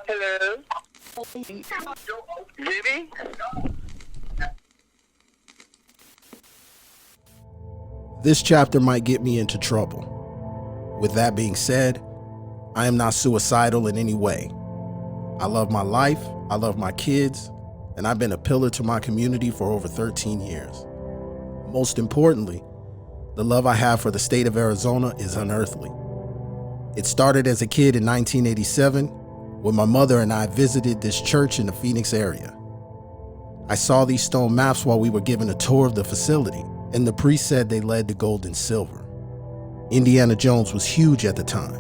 Hello? Baby? This chapter might get me into trouble. With that being said, I am not suicidal in any way. I love my life, I love my kids, and I've been a pillar to my community for over 13 years. Most importantly, the love I have for the state of Arizona is unearthly. It started as a kid in 1987 when my mother and I visited this church in the Phoenix area. I saw these stone maps while we were given a tour of the facility, and the priest said they led to gold and silver. Indiana Jones was huge at the time,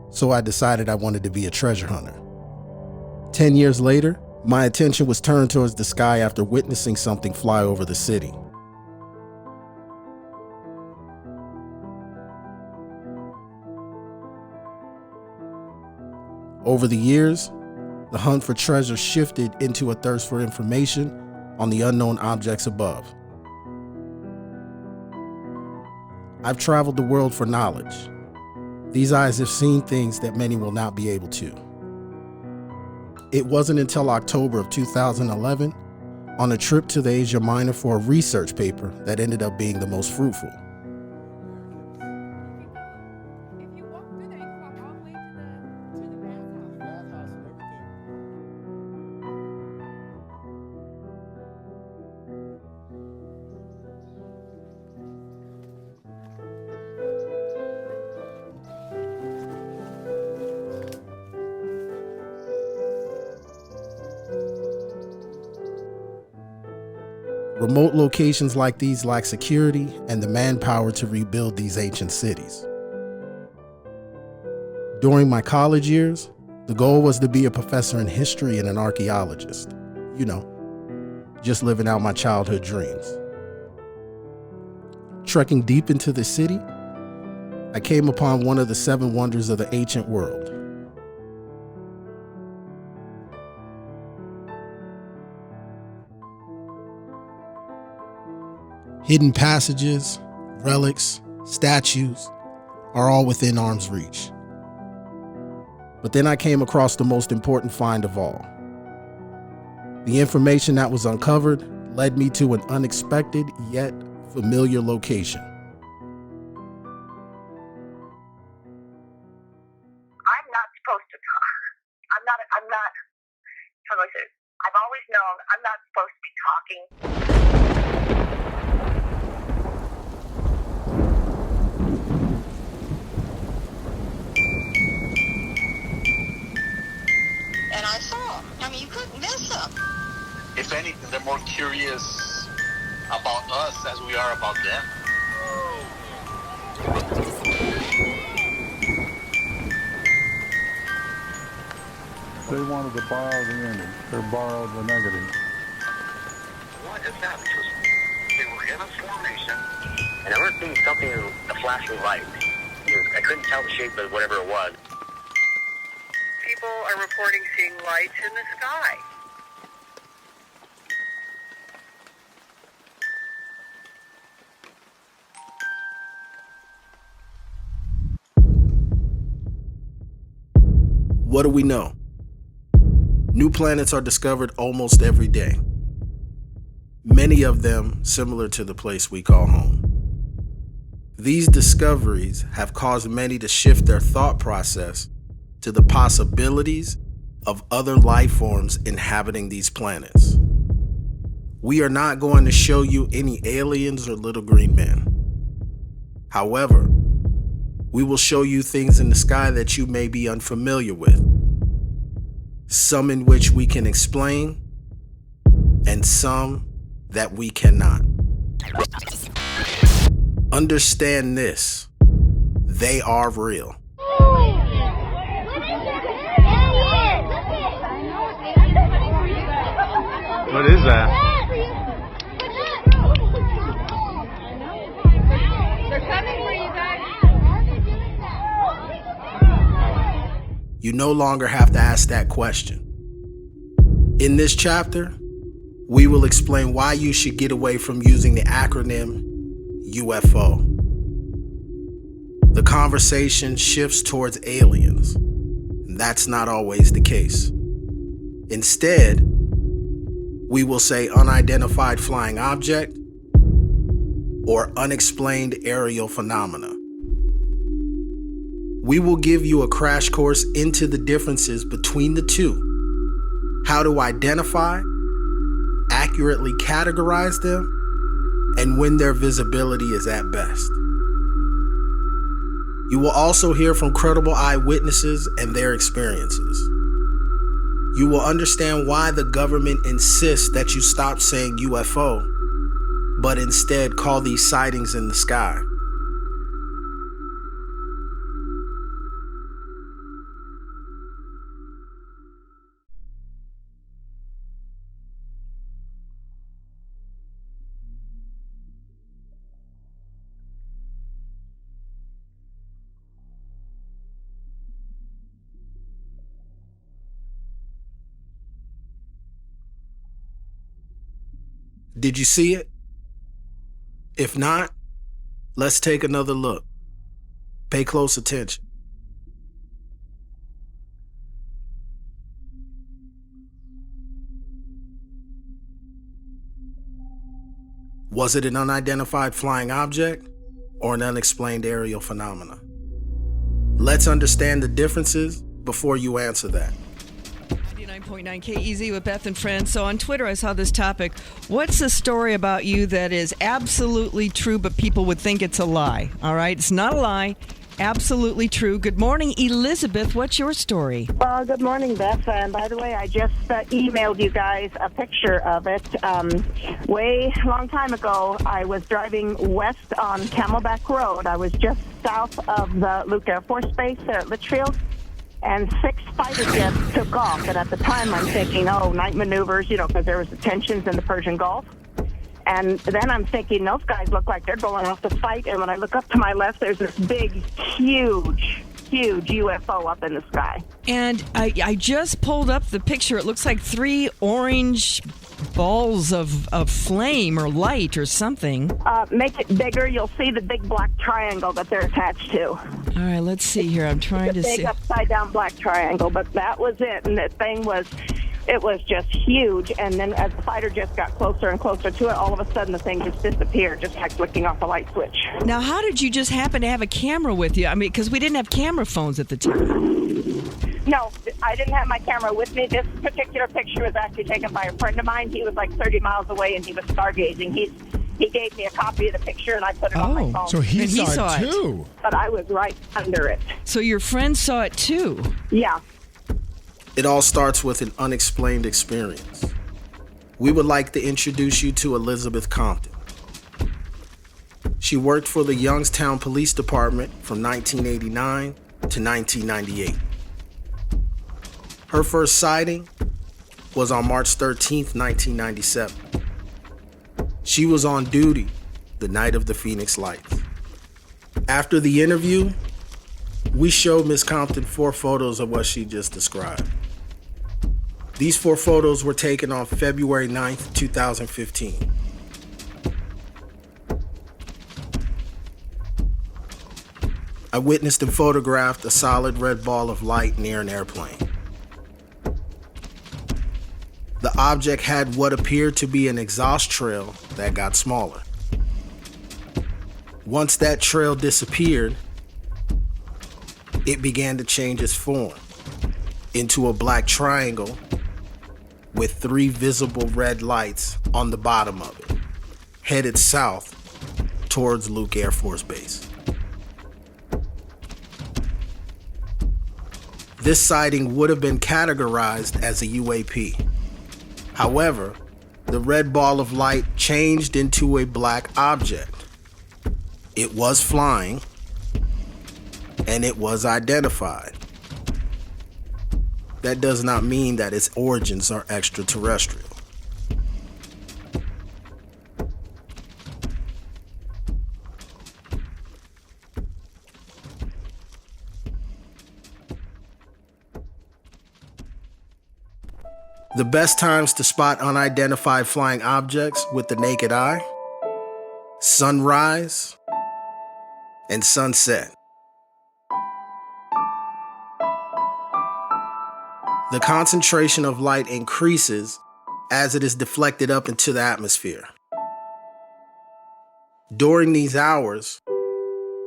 so I decided I wanted to be a treasure hunter. 10 years later, my attention was turned towards the sky after witnessing something fly over the city. Over the years, the hunt for treasure shifted into a thirst for information on the unknown objects above. I've traveled the world for knowledge. These eyes have seen things that many will not be able to. It wasn't until October of 2011, on a trip to the Asia Minor for a research paper, that ended up being the most fruitful. Remote locations like these lack security and the manpower to rebuild these ancient cities. During my college years, the goal was to be a professor in history and an archaeologist. You know, just living out my childhood dreams. Trekking deep into the city, I came upon one of the 7 wonders of the ancient world. Hidden passages, relics, statues are all within arm's reach. But then I came across the most important find of all. The information that was uncovered led me to an unexpected yet familiar location. I'm not supposed to talk. How do I say it? I've always known I'm not supposed to be talking. And I saw them. I mean, you couldn't miss them. If anything, they're more curious about us as we are about them. They wanted to borrow the ending, or borrow the negative. What is that? Because they were in a formation. And I remember seeing something, a flashing light. I couldn't tell the shape of whatever it was. People are reporting seeing lights in the sky. What do we know? New planets are discovered almost every day. Many of them similar to the place we call home. These discoveries have caused many to shift their thought process to the possibilities of other life forms inhabiting these planets. We are not going to show you any aliens or little green men. However, we will show you things in the sky that you may be unfamiliar with. Some in which we can explain, and some that we cannot. Understand this, they are real. What is that? They're coming for you guys. You no longer have to ask that question. In this chapter, we will explain why you should get away from using the acronym UFO. The conversation shifts towards aliens, That's not always the case. Instead, we will say unidentified flying object or unexplained aerial phenomena. We will give you a crash course into the differences between the two, how to identify, accurately categorize them, and when their visibility is at best. You will also hear from credible eyewitnesses and their experiences. You will understand why the government insists that you stop saying UFO, but instead call these sightings in the sky. Did you see it? If not, let's take another look. Pay close attention. Was it an unidentified flying object or an unexplained aerial phenomena? Let's understand the differences before you answer that. 99.9 KEZ with Beth and Friends. So on Twitter, I saw this topic. What's a story about you that is absolutely true, but people would think it's a lie? All right, it's not a lie. Absolutely true. Good morning, Elizabeth. What's your story? Well, good morning, Beth. And by the way, I just emailed you guys a picture of it. Way long time ago, I was driving west on Camelback Road. I was just south of the Luke Air Force Base there at Litchfield. And 6 fighter jets took off. And at the time, I'm thinking, night maneuvers, because there was the tensions in the Persian Gulf. And then I'm thinking, those guys look like they're going off to fight. And when I look up to my left, there's this big, huge UFO up in the sky. And I just pulled up the picture. It looks like 3 orange balls of flame or light or something. Make it bigger. You'll see the big black triangle that they're attached to. All right, let's see here. I'm trying to see. Big upside-down black triangle, but that was it. And the thing was... It was just huge, and then as the fighter jets got closer and closer to it, all of a sudden the thing just disappeared, just like flicking off a light switch. Now, how did you just happen to have a camera with you? I mean, because we didn't have camera phones at the time. No, I didn't have my camera with me. This particular picture was actually taken by a friend of mine. He was like 30 miles away, and he was stargazing. He gave me a copy of the picture, and I put it on my phone. So he saw it too. But I was right under it. So your friend saw it too? Yeah. It all starts with an unexplained experience. We would like to introduce you to Elizabeth Compton. She worked for the Youngstown Police Department from 1989 to 1998. Her first sighting was on March 13th, 1997. She was on duty the night of the Phoenix Lights. After the interview, we showed Ms. Compton 4 photos of what she just described. These 4 photos were taken on February 9th, 2015. I witnessed and photographed a solid red ball of light near an airplane. The object had what appeared to be an exhaust trail that got smaller. Once that trail disappeared, it began to change its form into a black triangle with 3 visible red lights on the bottom of it, headed south towards Luke Air Force Base. This sighting would have been categorized as a UAP. However, the red ball of light changed into a black object. It was flying, and it was identified. That does not mean that its origins are extraterrestrial. The best times to spot unidentified flying objects with the naked eye: sunrise and sunset. The concentration of light increases as it is deflected up into the atmosphere. During these hours,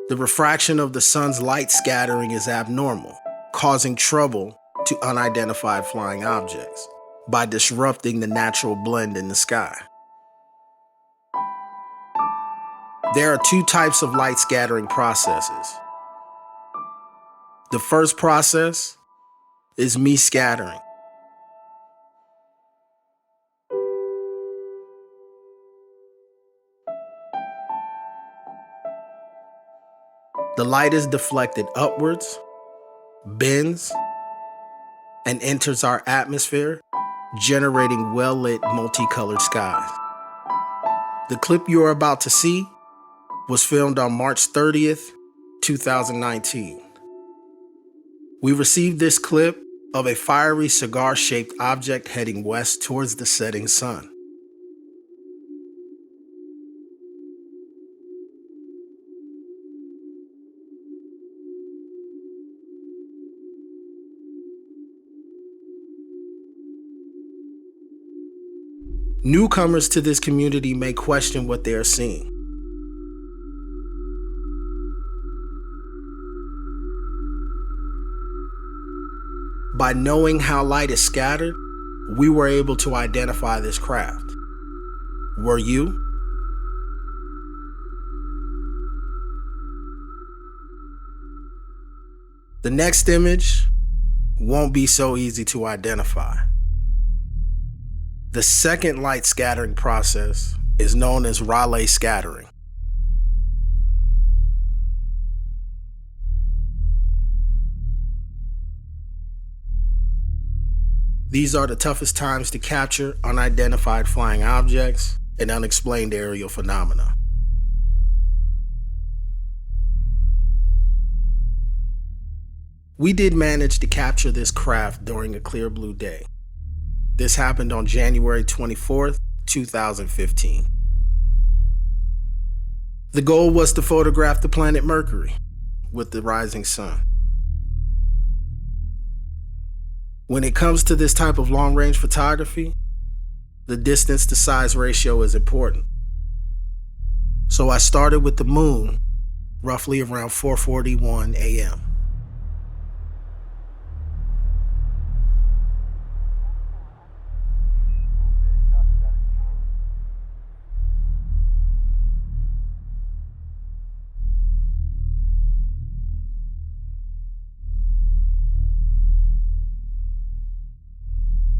the refraction of the sun's light scattering is abnormal, causing trouble to unidentified flying objects by disrupting the natural blend in the sky. There are two types of light scattering processes. The first process is me scattering. The light is deflected upwards, bends, and enters our atmosphere, generating well-lit, multicolored skies. The clip you are about to see was filmed on March 30th, 2019. We received this clip of a fiery cigar-shaped object heading west towards the setting sun. Newcomers to this community may question what they are seeing. By knowing how light is scattered, we were able to identify this craft. Were you? The next image won't be so easy to identify. The second light scattering process is known as Rayleigh scattering. These are the toughest times to capture unidentified flying objects and unexplained aerial phenomena. We did manage to capture this craft during a clear blue day. This happened on January 24th, 2015. The goal was to photograph the planet Mercury with the rising sun. When it comes to this type of long-range photography, the distance to size ratio is important. So I started with the moon, roughly around 4:41 a.m.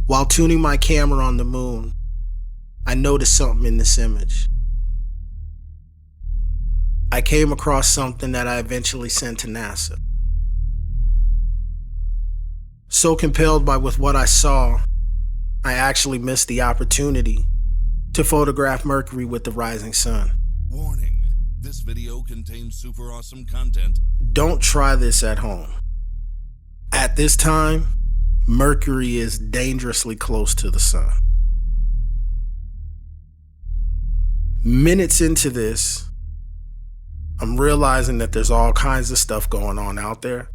While tuning my camera on the moon, I noticed something in this image. I came across something that I eventually sent to NASA. So compelled by with what I saw, I actually missed the opportunity to photograph Mercury with the rising sun. Warning, this video contains super awesome content. Don't try this at home. At this time, Mercury is dangerously close to the sun. Minutes into this, I'm realizing that there's all kinds of stuff going on out there.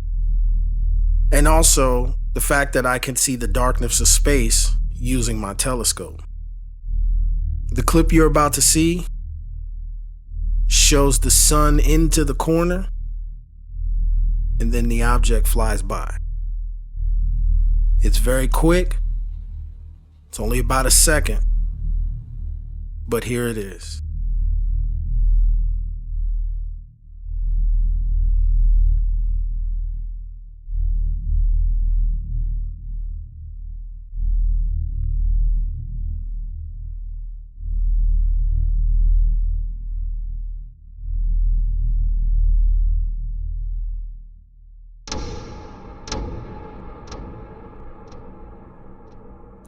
And also the fact that I can see the darkness of space using my telescope. The clip you're about to see shows the sun into the corner, and then the object flies by. It's very quick. It's only about a second. But here it is.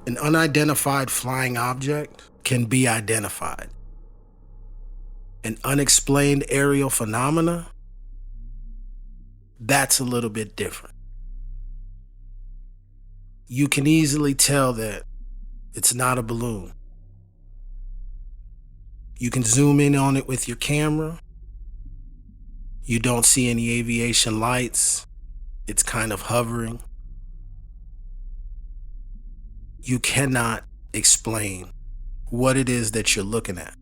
An unidentified flying object can be identified. An unexplained aerial phenomena, that's a little bit different. You can easily tell that it's not a balloon. You can zoom in on it with your camera. You don't see any aviation lights. It's kind of hovering. You cannot explain what it is that you're looking at.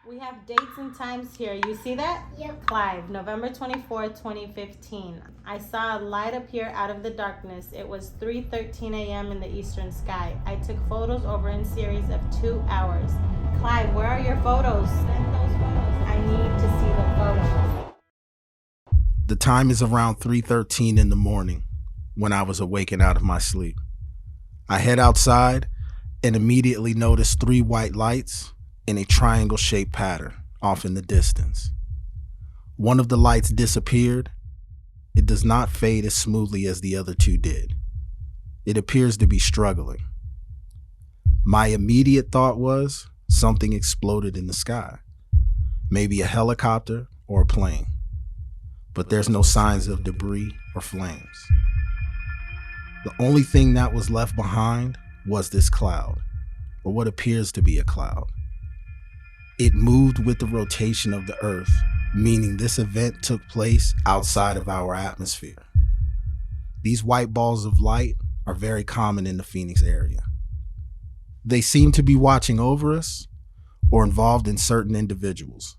We have dates and times here. You see that? Yep. Clive, November 24, 2015. I saw a light appear out of the darkness. It was 3:13 a.m. in the eastern sky. I took photos over in series of 2 hours. Clive, where are your photos? Send those photos. I need to see the photos. The time is around 3:13 in the morning when I was awakened out of my sleep. I head outside and immediately notice 3 white lights in a triangle-shaped pattern off in the distance. One of the lights disappeared. It does not fade as smoothly as the other 2 did. It appears to be struggling. My immediate thought was something exploded in the sky, maybe a helicopter or a plane, but there's no signs of debris or flames. The only thing that was left behind was this cloud, or what appears to be a cloud. It moved with the rotation of the Earth, meaning this event took place outside of our atmosphere. These white balls of light are very common in the Phoenix area. They seem to be watching over us or involved in certain individuals.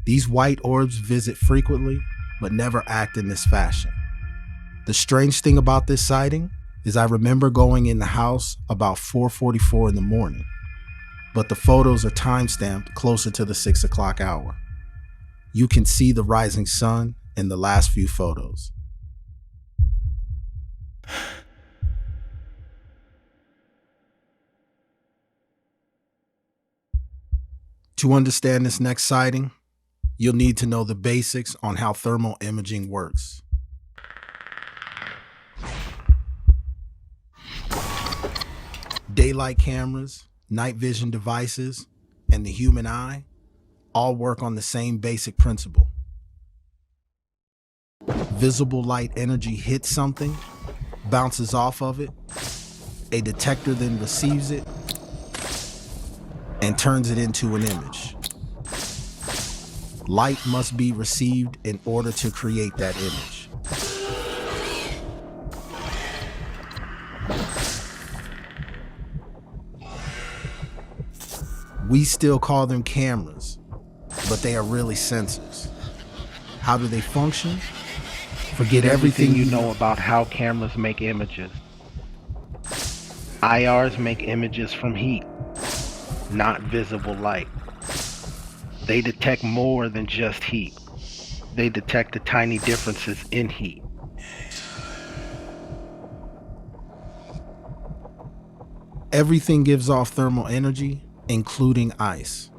These white orbs visit frequently, but never act in this fashion. The strange thing about this sighting is I remember going in the house about 4:44 in the morning, but the photos are time-stamped closer to the 6 o'clock hour. You can see the rising sun in the last few photos. To understand this next sighting, you'll need to know the basics on how thermal imaging works. Daylight cameras, night vision devices, and the human eye all work on the same basic principle. Visible light energy hits something, bounces off of it, a detector then receives it and turns it into an image. Light must be received in order to create that image. We still call them cameras, but they are really sensors. How do they function? Forget everything you know about how cameras make images. IRs make images from heat, not visible light. They detect more than just heat. They detect the tiny differences in heat. Everything gives off thermal energy, including ice.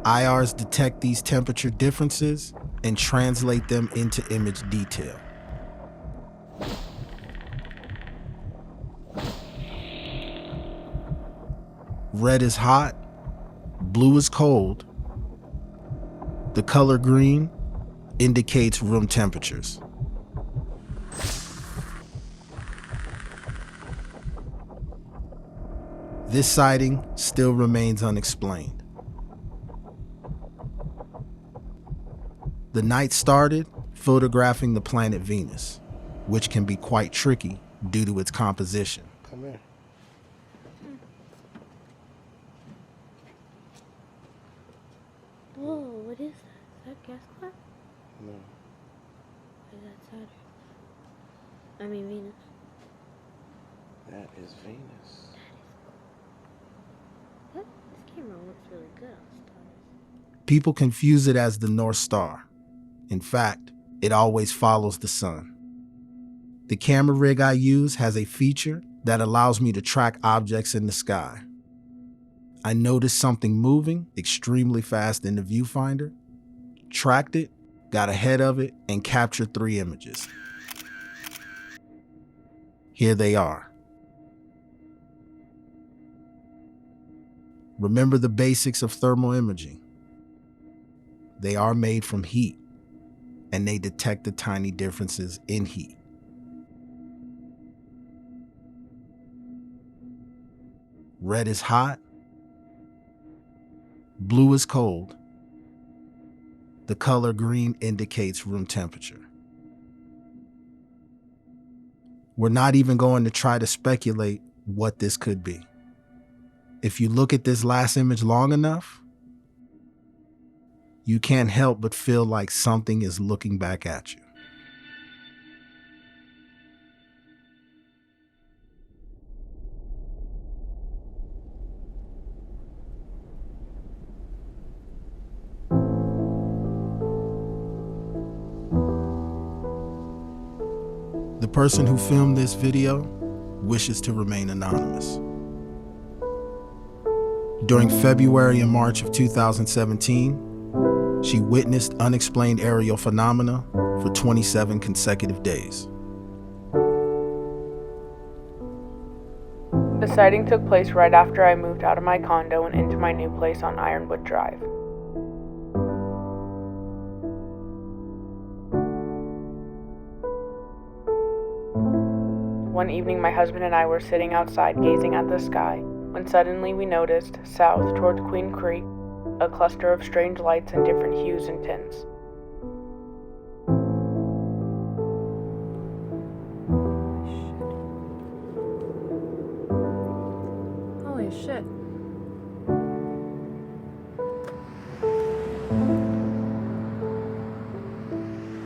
IRs detect these temperature differences and translate them into image detail. Red is hot, blue is cold. The color green indicates room temperatures. This sighting still remains unexplained. The night started photographing the planet Venus, which can be quite tricky due to its composition. Come here. Whoa, what is that? Is that gas cloud? No. Or is that Saturn? I mean Venus. That is Venus. What? This camera works really good on stars. People confuse it as the North Star. In fact, it always follows the sun. The camera rig I use has a feature that allows me to track objects in the sky. I noticed something moving extremely fast in the viewfinder, tracked it, got ahead of it, and captured 3 images. Here they are. Remember the basics of thermal imaging. They are made from heat, and they detect the tiny differences in heat. Red is hot, blue is cold. The color green indicates room temperature. We're not even going to try to speculate what this could be. If you look at this last image long enough, you can't help but feel like something is looking back at you. The person who filmed this video wishes to remain anonymous. During February and March of 2017, she witnessed unexplained aerial phenomena for 27 consecutive days. The sighting took place right after I moved out of my condo and into my new place on Ironwood Drive. One evening, my husband and I were sitting outside gazing at the sky when suddenly we noticed, south toward Queen Creek, a cluster of strange lights in different hues and tints. Holy shit.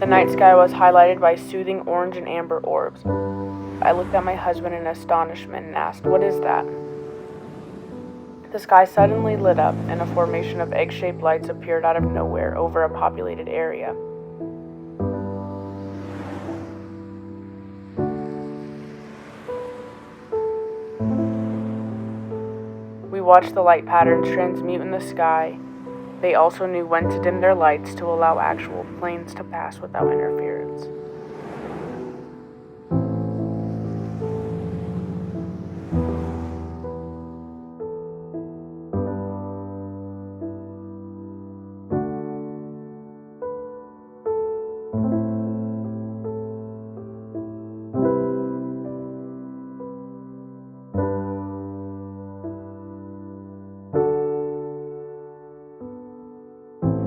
The night sky was highlighted by soothing orange and amber orbs. I looked at my husband in astonishment and asked, "What is that?" The sky suddenly lit up, and a formation of egg-shaped lights appeared out of nowhere over a populated area. We watched the light patterns transmute in the sky. They also knew when to dim their lights to allow actual planes to pass without interference.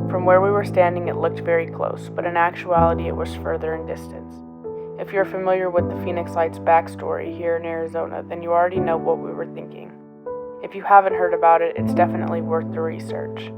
From where we were standing, it looked very close, but in actuality, it was further in distance. If you're familiar with the Phoenix Lights backstory here in Arizona, then you already know what we were thinking. If you haven't heard about it, it's definitely worth the research.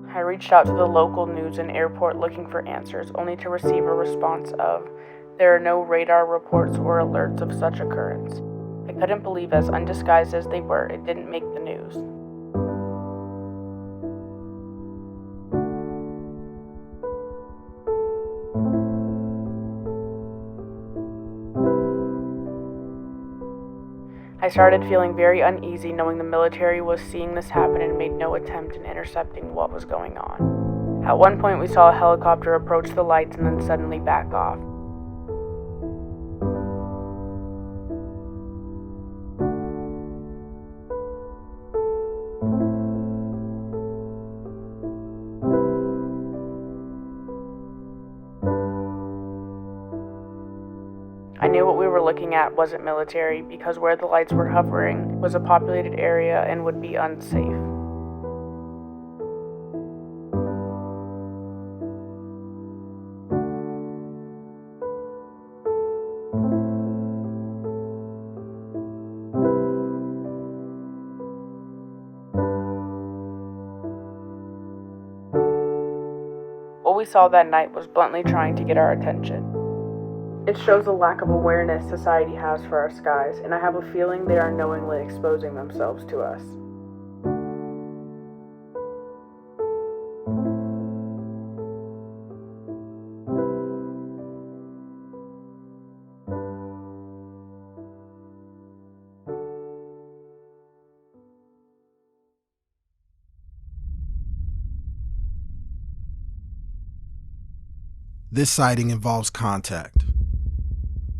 I reached out to the local news and airport looking for answers, only to receive a response of, "There are no radar reports or alerts of such occurrence." I couldn't believe, as undisguised as they were, it didn't make the news. I started feeling very uneasy knowing the military was seeing this happen and made no attempt in intercepting what was going on. At one point, we saw a helicopter approach the lights and then suddenly back off. I knew what we were looking at wasn't military because where the lights were hovering was a populated area and would be unsafe. What we saw that night was bluntly trying to get our attention. It shows the lack of awareness society has for our skies, and I have a feeling they are knowingly exposing themselves to us. This sighting involves contact.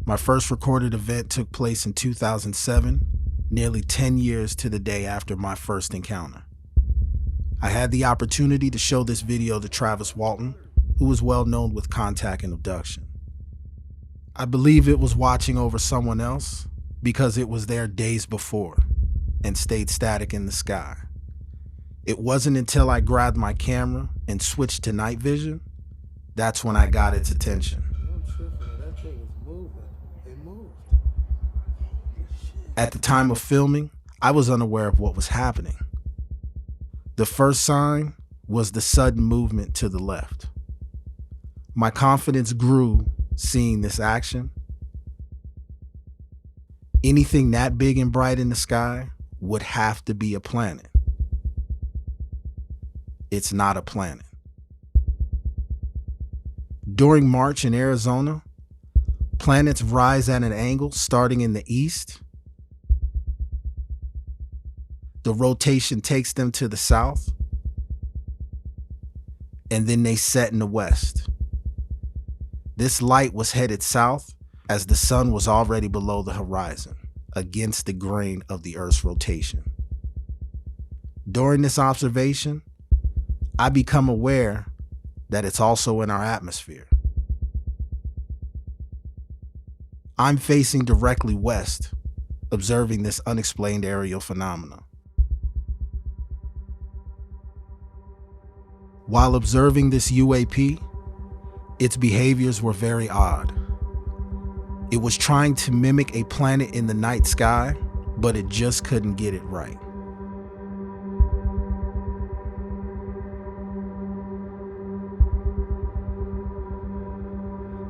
My first recorded event took place in 2007, nearly 10 years to the day after my first encounter. I had the opportunity to show this video to Travis Walton, who was well known with contact and abduction. I believe it was watching over someone else because it was there days before and stayed static in the sky. It wasn't until I grabbed my camera and switched to night vision that's when I got its attention. At the time of filming, I was unaware of what was happening. The first sign was the sudden movement to the left. My confidence grew seeing this action. Anything that big and bright in the sky would have to be a planet. It's not a planet. During March in Arizona, planets rise at an angle starting in the east. The rotation takes them to the south, and then they set in the west. This light was headed south as the sun was already below the horizon, against the grain of the Earth's rotation. During this observation, I become aware that it's also in our atmosphere. I'm facing directly west, observing this unexplained aerial phenomena. While observing this UAP, its behaviors were very odd. It was trying to mimic a planet in the night sky, but it just couldn't get it right.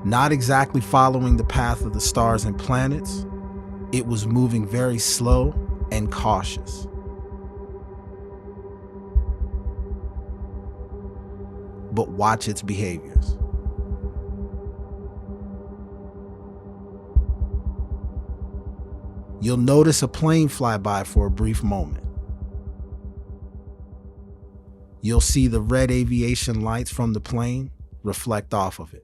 Not exactly following the path of the stars and planets, it was moving very slow and cautious. But watch its behaviors. You'll notice a plane fly by for a brief moment. You'll see the red aviation lights from the plane reflect off of it.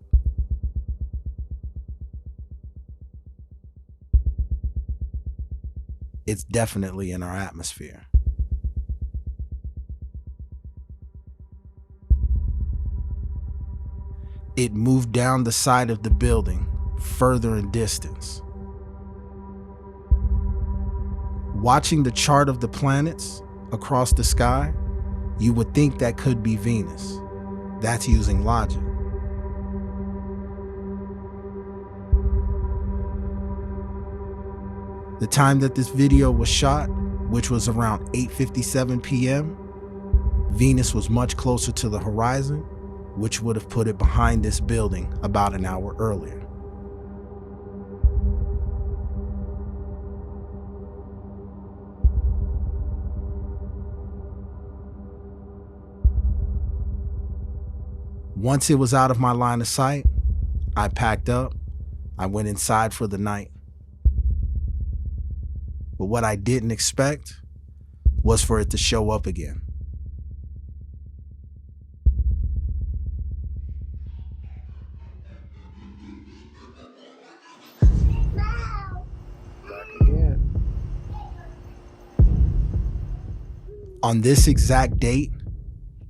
It's definitely in our atmosphere. It moved down the side of the building, further in distance. Watching the chart of the planets across the sky, you would think that could be Venus. That's using logic. The time that this video was shot, which was around 8:57 p.m., Venus was much closer to the horizon, which would have put it behind this building about an hour earlier. Once it was out of my line of sight, I packed up, I went inside for the night. But what I didn't expect was for it to show up again. On this exact date,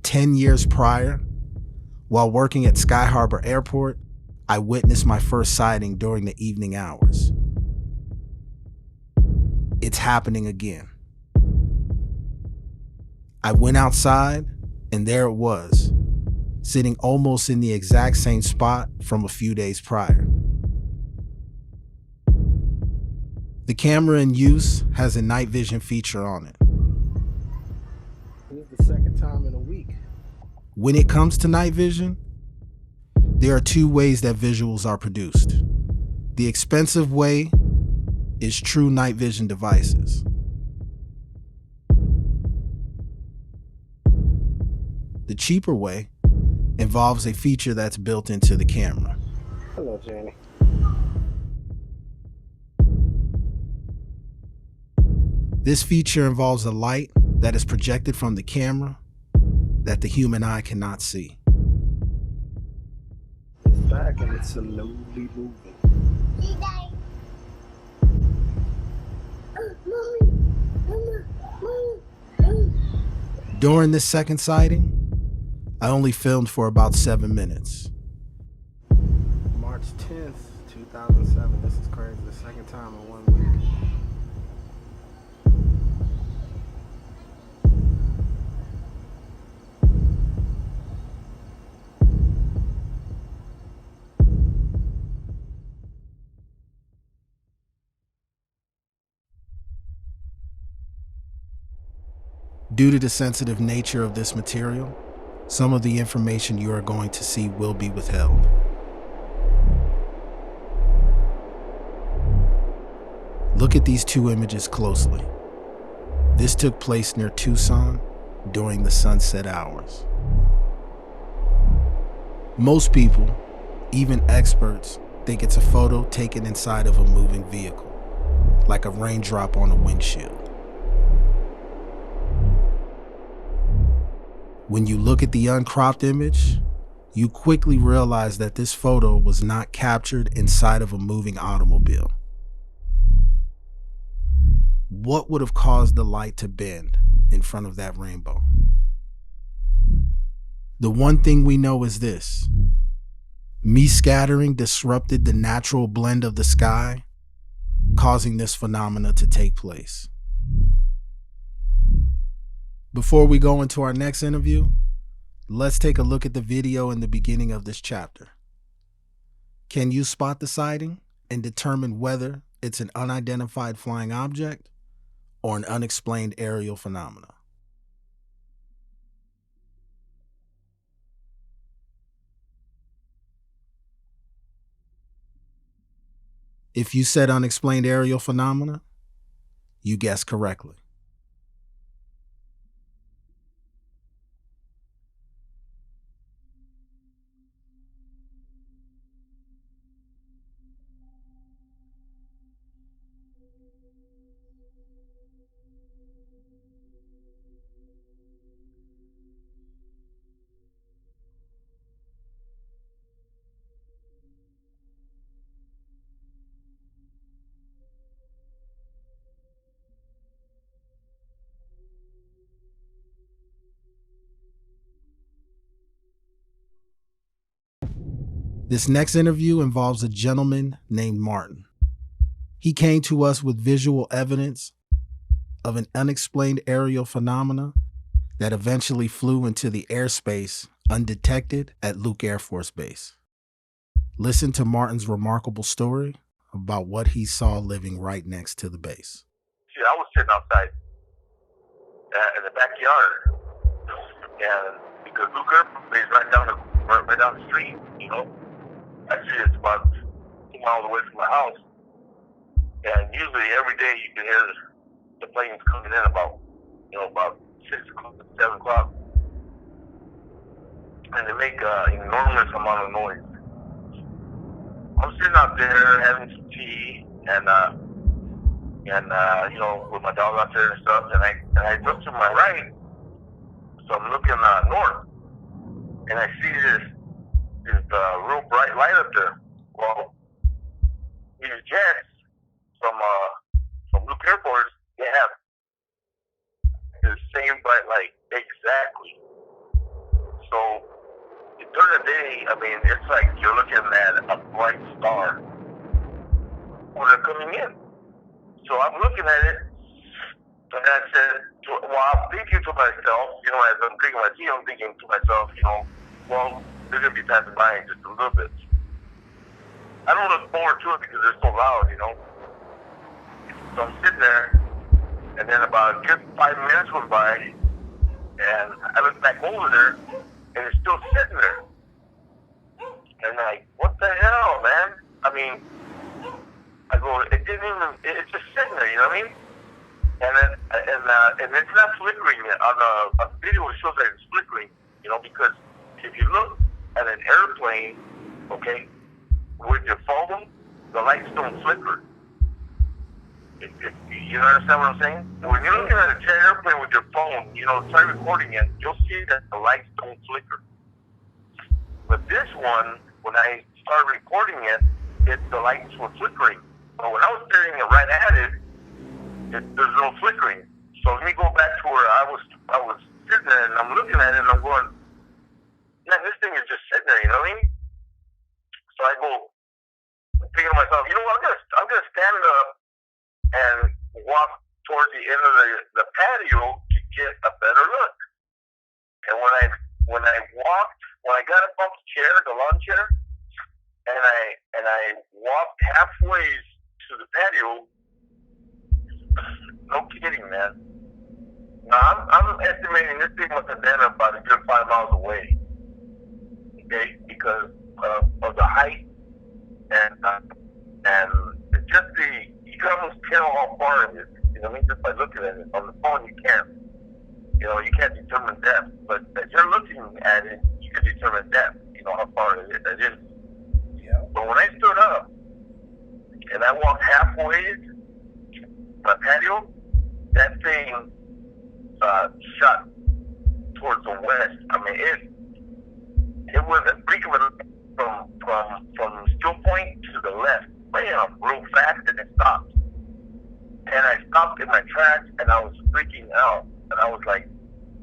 10 years prior, while working at Sky Harbor Airport, I witnessed my first sighting during the evening hours. It's happening again. I went outside, and there it was, sitting almost in the exact same spot from a few days prior. The camera in use has a night vision feature on it. This is the second time in a week. When it comes to night vision, there are two ways that visuals are produced. The expensive way is true night vision devices. The cheaper way involves a feature that's built into the camera. Hello, Jenny. This feature involves a light that is projected from the camera that the human eye cannot see. It's back and it's slowly moving. During this second sighting, I only filmed for about 7 minutes. March 10th, 2007. This is crazy. The second time in 1 week. Due to the sensitive nature of this material, some of the information you are going to see will be withheld. Look at these two images closely. This took place near Tucson during the sunset hours. Most people, even experts, think it's a photo taken inside of a moving vehicle, like a raindrop on a windshield. When you look at the uncropped image, you quickly realize that this photo was not captured inside of a moving automobile. What would have caused the light to bend in front of that rainbow? The one thing we know is this: mist scattering disrupted the natural blend of the sky, causing this phenomena to take place. Before we go into our next interview, let's take a look at the video in the beginning of this chapter. Can you spot the sighting and determine whether it's an unidentified flying object or an unexplained aerial phenomena? If you said unexplained aerial phenomena, you guessed correctly. This next interview involves a gentleman named Martin. He came to us with visual evidence of an unexplained aerial phenomena that eventually flew into the airspace undetected at Luke Air Force Base. Listen to Martin's remarkable story about what he saw living right next to the base. See, I was sitting outside in the backyard, and because Luke Air Force Base right down the street, you know. Actually, it's about 2 miles away from my house, and usually every day you can hear the planes coming in about 6 o'clock, 7 o'clock, and they make an enormous amount of noise. I'm sitting out there having some tea, and with my dog out there and stuff, and I look to my right, so I'm looking north, and I see this real bright light up there. Well, these jets from Luke Air Force, they have the same bright light exactly. So during the day, I mean, it's like you're looking at a bright star when they're coming in. So I'm looking at it, and I said, I'm thinking to myself, as I'm drinking my tea, I'm thinking to myself, well, they're going to be passing by in just a little bit. I don't look forward to it because they're so loud, So I'm sitting there, and then about a good 5 minutes went by, and I look back over there, and it's still sitting there. And I'm like, what the hell, man? I mean, go, it didn't even, it's just sitting there, you know what I mean? And it's not flickering yet. On the video, it shows that it's flickering, you know, because if you look at an airplane, okay, with your phone, the lights don't flicker. You understand what I'm saying? When you're looking at an airplane with your phone, you know, try recording it, you'll see that the lights don't flicker. But this one, when I started recording it, the lights were flickering. But when I was staring right at it, there's no flickering. So let me go back to where I was sitting there, and I'm looking at it, and I'm going, man, this thing is just sitting there, you know what I mean? So I go, thinking to myself, you know what, I'm gonna stand up and walk towards the end of the patio to get a better look. And when I got up off the chair, the lawn chair, and I walked halfway to the patio, no kidding, man. Now I'm estimating this thing must have been about a good 5 miles away. Okay, because of the height and it's just you can almost tell how far it is. You know what I mean? Just by looking at it. On the phone, you can't. You know, you can't determine depth. But as you're looking at it, you can determine depth. You know how far it is. Yeah. But when I stood up and I walked halfway to my patio, that thing shot towards the west. I mean, it was a freak of a from Still Point to the left. Bam, real fast, and it stopped. And I stopped in my tracks, and I was freaking out. And I was like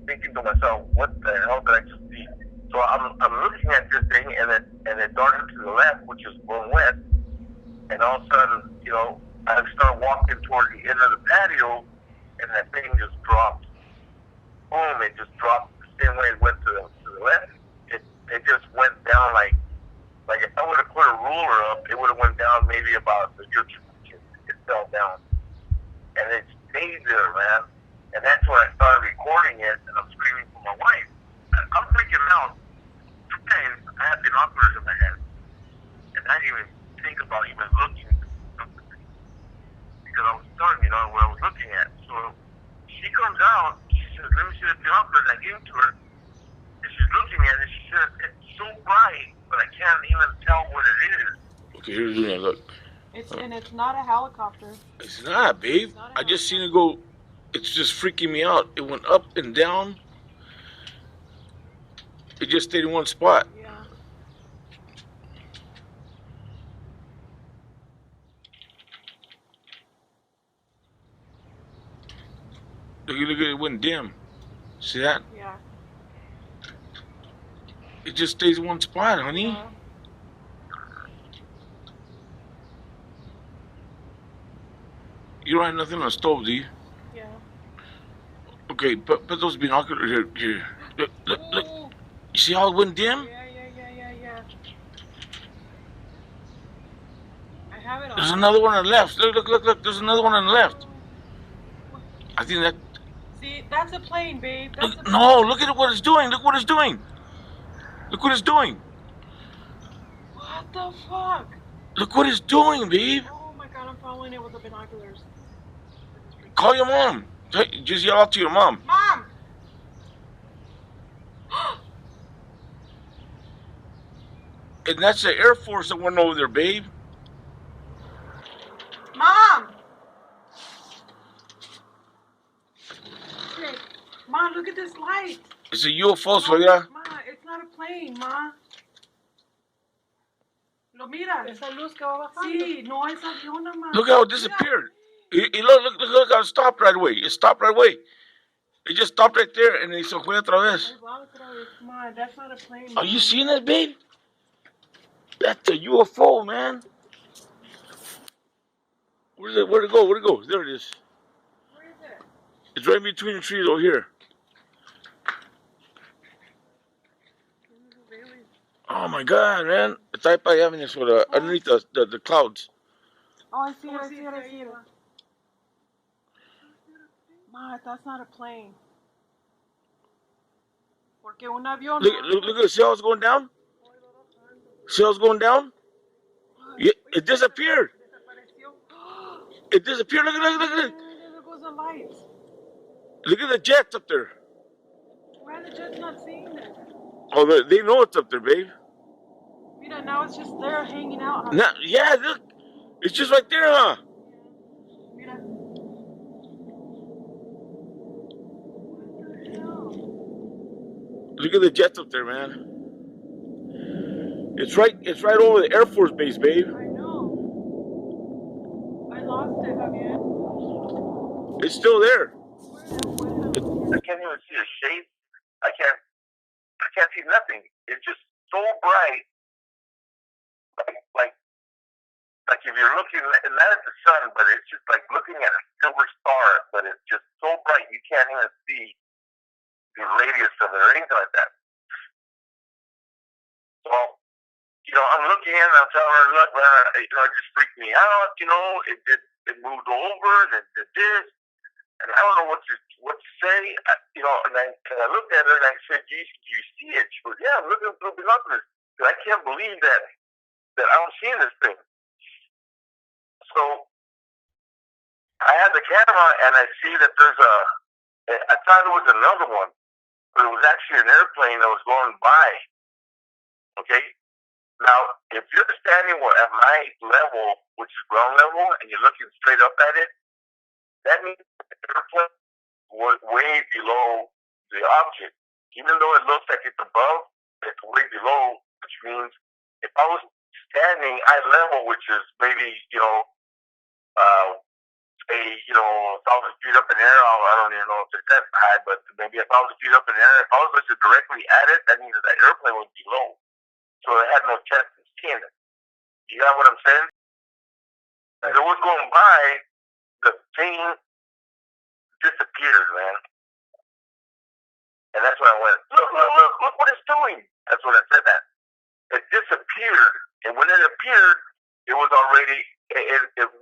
thinking to myself, what the hell did I just see? So I'm looking at this thing, and it darted to the left, which is going west. And all of a sudden, you know, I started walking towards the end of the patio, and that thing just dropped. Boom! It just dropped the same way it went to the left. It just went down like if I would have put a ruler up, it would have went down maybe about a good 2 inches. It fell down, and it stayed there, man. And that's when I started recording it, and I'm screaming for my wife. I'm freaking out. Sometimes I have binoculars in my head, and I didn't even think about even looking because I was stunned, you know, what I was looking at. So she comes out, she says, "Let me see the binoculars." I gave them to her, and she's looking at it. She says, "It's so bright, but I can't even tell what it is." Okay, here's the look. And it's not a helicopter. It's not, babe. I just seen it go. It's just freaking me out. It went up and down. It just stayed in one spot. Yeah. Look at it, went dim. See that? Yeah. It just stays in one spot, honey. Yeah. You don't have nothing on the stove, do you? Yeah. Okay, put those binoculars here. Look. You see how it went dim? Yeah. I have it on. There's another one on the left. Look. There's another one on the left. I think that... See, that's a plane, babe. No, look at what it's doing. Look what it's doing. Look what it's doing. What the fuck? Look what it's doing, babe. Oh my god, I'm following it with the binoculars. Call your mom. Just yell out to your mom. Mom! And that's the Air Force that went over there, babe. Mom! Hey, Mom, look at this light. It's a UFO, suegra. Ma, it's not a plane, Ma. Lo mira. Esa luz que va bajando. Sí, no es avión, ma. Look how it disappeared. Look how it stopped right away. It stopped right away. It just stopped right there and it se fue otra vez. Ma, that's not a plane. Are you seeing that, babe? That's a UFO, man. Where'd it go? There it is. Where is it? It's right between the trees over here. Oh my God, man. It's right by having this underneath the clouds. Oh, I see it. Ma, that's not a plane. Porque un avión. Look at the cells going down. Cells going down. Yeah, it disappeared. It disappeared. Look. There goes the lights. Look at the jets up there. Why are the jets not seeing it? Oh, they know it's up there, babe. Mira, now it's just there hanging out. Huh? Now, yeah, look. It's just right there, huh? Mira. Look at the jets up there, man. It's right over the Air Force Base, babe. I know. I lost it, Javier. It's still there. I can't even see a shape. I can't see nothing. It's just so bright. Like if you're looking not at the sun, but it's just like looking at a silver star, but it's just so bright you can't even see the radius of it or anything like that. So, I'm looking and I'm telling her, look, man, it just freaked me out. It moved over and it did this, and I don't know what to say. And I looked at her and I said, do you see it? She goes, yeah, I'm looking through binoculars. I can't believe that I'm seeing this thing. So I had the camera and I see that I thought it was another one, but it was actually an airplane that was going by. Okay? Now, if you're standing at my level, which is ground level, and you're looking straight up at it, that means the airplane was way below the object. Even though it looks like it's above, it's way below, which means if I was standing eye level, which is maybe, say, 1,000 feet up in the air, I don't even know if it's that high, but maybe 1,000 feet up in the air, if I was looking directly at it, that means that airplane would be low. So it had no chance of seeing it. You got what I'm saying? As it was going by, the thing disappeared, man. And that's when I went, look what it's doing. That's when I said that. It disappeared. And when it appeared, it was already,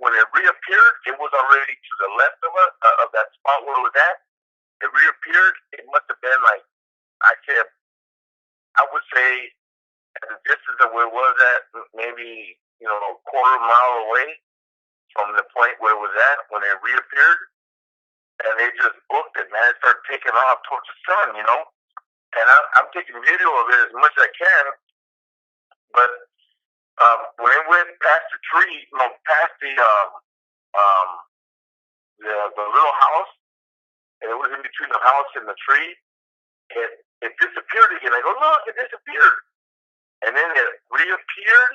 when it reappeared, it was already to the left of that spot where it was at. It reappeared. It must have been like, I would say, at the distance of where it was at, maybe, a quarter mile away from the point where it was at when it reappeared. And they just booked it, man. It started taking off towards the sun, And I'm taking video of it as much as I can. But when it went past the tree, past the little house, and it was in between the house and the tree, it disappeared again. I go, look, it disappeared. And then it reappeared